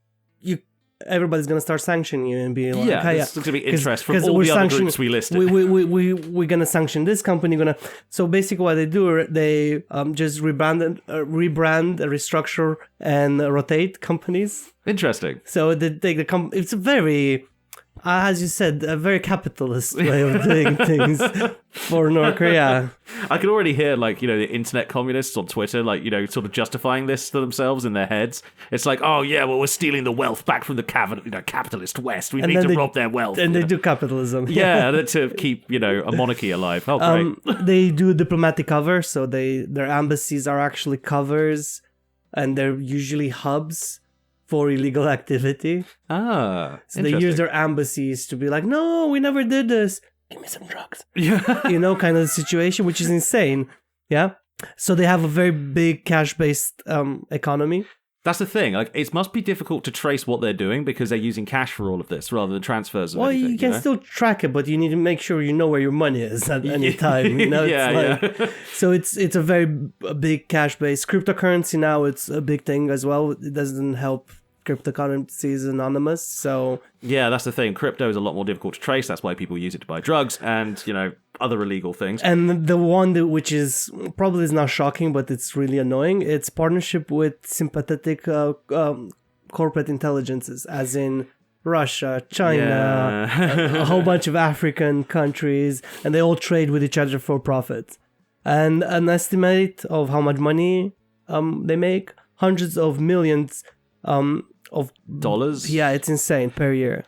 Speaker 1: everybody's gonna start sanctioning you and be like,
Speaker 2: there's gonna be interest from all the other groups we listed.
Speaker 1: We're gonna sanction this company. So basically, what they do, they just rebrand, restructure, and rotate companies.
Speaker 2: Interesting.
Speaker 1: So they take it's very. as you said, a very capitalist way of doing things for North Korea.
Speaker 2: I can already hear, like, you know, the internet communists on Twitter, like, you know, sort of justifying this to themselves in their heads. It's like, oh, yeah, well, we're stealing the wealth back from the capitalist West. We need to rob their wealth.
Speaker 1: And they do capitalism.
Speaker 2: Yeah, to keep, you know, a monarchy alive. Oh, great.
Speaker 1: They do diplomatic cover, so their embassies are actually covers, and they're usually hubs for illegal activity. So they use their embassies to be like, no, we never did this. Give me some drugs.
Speaker 2: Yeah.
Speaker 1: You know, kind of situation, which is insane. Yeah. So they have a very big cash-based economy.
Speaker 2: That's the thing. Like, it must be difficult to trace what they're doing because they're using cash for all of this rather than transfers.
Speaker 1: Well,
Speaker 2: anything,
Speaker 1: you can still track it, but you need to make sure you know where your money is at any time. You know?
Speaker 2: Yeah.
Speaker 1: So it's a very big cash-based cryptocurrency now. It's a big thing as well. It doesn't help cryptocurrency is anonymous, so
Speaker 2: yeah, that's the thing. Crypto is a lot more difficult to trace. That's why people use it to buy drugs and, you know, other illegal things.
Speaker 1: And the one which is probably is not shocking, but it's really annoying. It's partnership with sympathetic corporate intelligences, as in Russia, China, a whole bunch of African countries, and they all trade with each other for profit. And an estimate of how much money they make, hundreds of millions of
Speaker 2: dollars.
Speaker 1: Yeah, it's insane per year.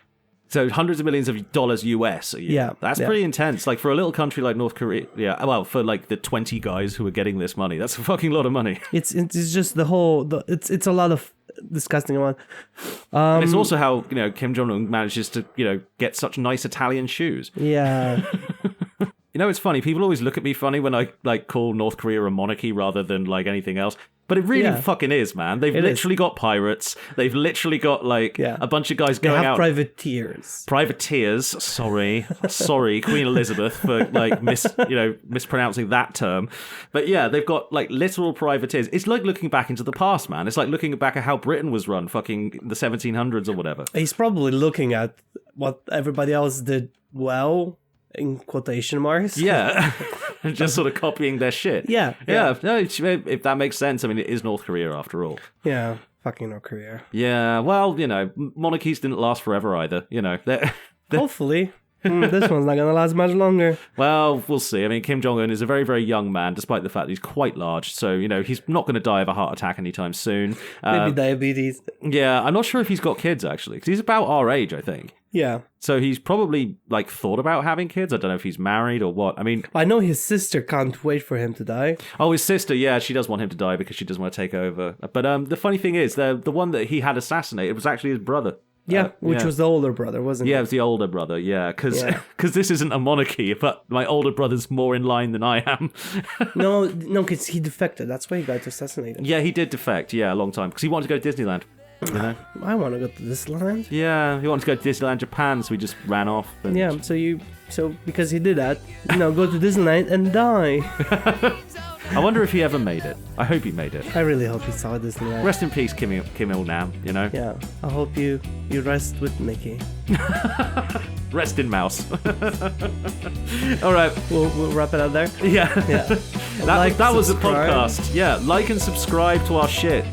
Speaker 2: So hundreds of millions of dollars US a year.
Speaker 1: Yeah,
Speaker 2: that's pretty intense. Like for a little country like North Korea. Yeah, well, for like the 20 guys who are getting this money, that's a fucking lot of money.
Speaker 1: It's just it's a lot of disgusting amount.
Speaker 2: It's also how, you know, Kim Jong-un manages to, you know, get such nice Italian shoes.
Speaker 1: Yeah.
Speaker 2: You know, it's funny. People always look at me funny when I like call North Korea a monarchy rather than like anything else. But it really fucking is, man. They've literally got pirates. They've literally got like a bunch of guys going out.
Speaker 1: Privateers.
Speaker 2: Privateers. Sorry, Queen Elizabeth for like mispronouncing that term. But yeah, they've got like literal privateers. It's like looking back into the past, man. It's like looking back at how Britain was run, fucking the 1700s or whatever.
Speaker 1: He's probably looking at what everybody else did well, in quotation marks.
Speaker 2: Yeah. Just sort of copying their shit.
Speaker 1: Yeah.
Speaker 2: No, if that makes sense. I mean, it is North Korea after all.
Speaker 1: Yeah. Fucking North Korea.
Speaker 2: Yeah. Well, you know, monarchies didn't last forever either. You know,
Speaker 1: hopefully. This one's not going to last much longer.
Speaker 2: Well, we'll see. I mean, Kim Jong-un is a very, very young man, despite the fact that he's quite large. So, you know, he's not going to die of a heart attack anytime soon.
Speaker 1: Maybe diabetes.
Speaker 2: Yeah, I'm not sure if he's got kids, actually, because he's about our age, I think.
Speaker 1: Yeah.
Speaker 2: So he's probably, like, thought about having kids. I don't know if he's married or what. I mean...
Speaker 1: I know his sister can't wait for him to die.
Speaker 2: Oh, his sister, yeah, she does want him to die because she doesn't want to take over. But the funny thing is, the one that he had assassinated was actually his brother.
Speaker 1: Yeah, which was the older brother, wasn't it?
Speaker 2: Yeah, it was the older brother, yeah. Because this isn't a monarchy, but my older brother's more in line than I am.
Speaker 1: No, because he defected. That's why he got assassinated.
Speaker 2: Yeah, he did defect, a long time. Because he wanted to go to Disneyland. You know?
Speaker 1: I want to go to Disneyland.
Speaker 2: Yeah, he wanted to go to Disneyland Japan, so he just ran off. And...
Speaker 1: Yeah, so because he did that, go to Disneyland and die.
Speaker 2: I wonder if he ever made it. I hope he made it.
Speaker 1: I really hope he saw Disneyland.
Speaker 2: Rest in peace, Kim Il-nam, you know?
Speaker 1: Yeah, I hope you rest with Mickey.
Speaker 2: Rest in mouse. All right.
Speaker 1: We'll wrap it up there?
Speaker 2: Yeah.
Speaker 1: Yeah.
Speaker 2: That was the podcast. Yeah, like and subscribe to our shit.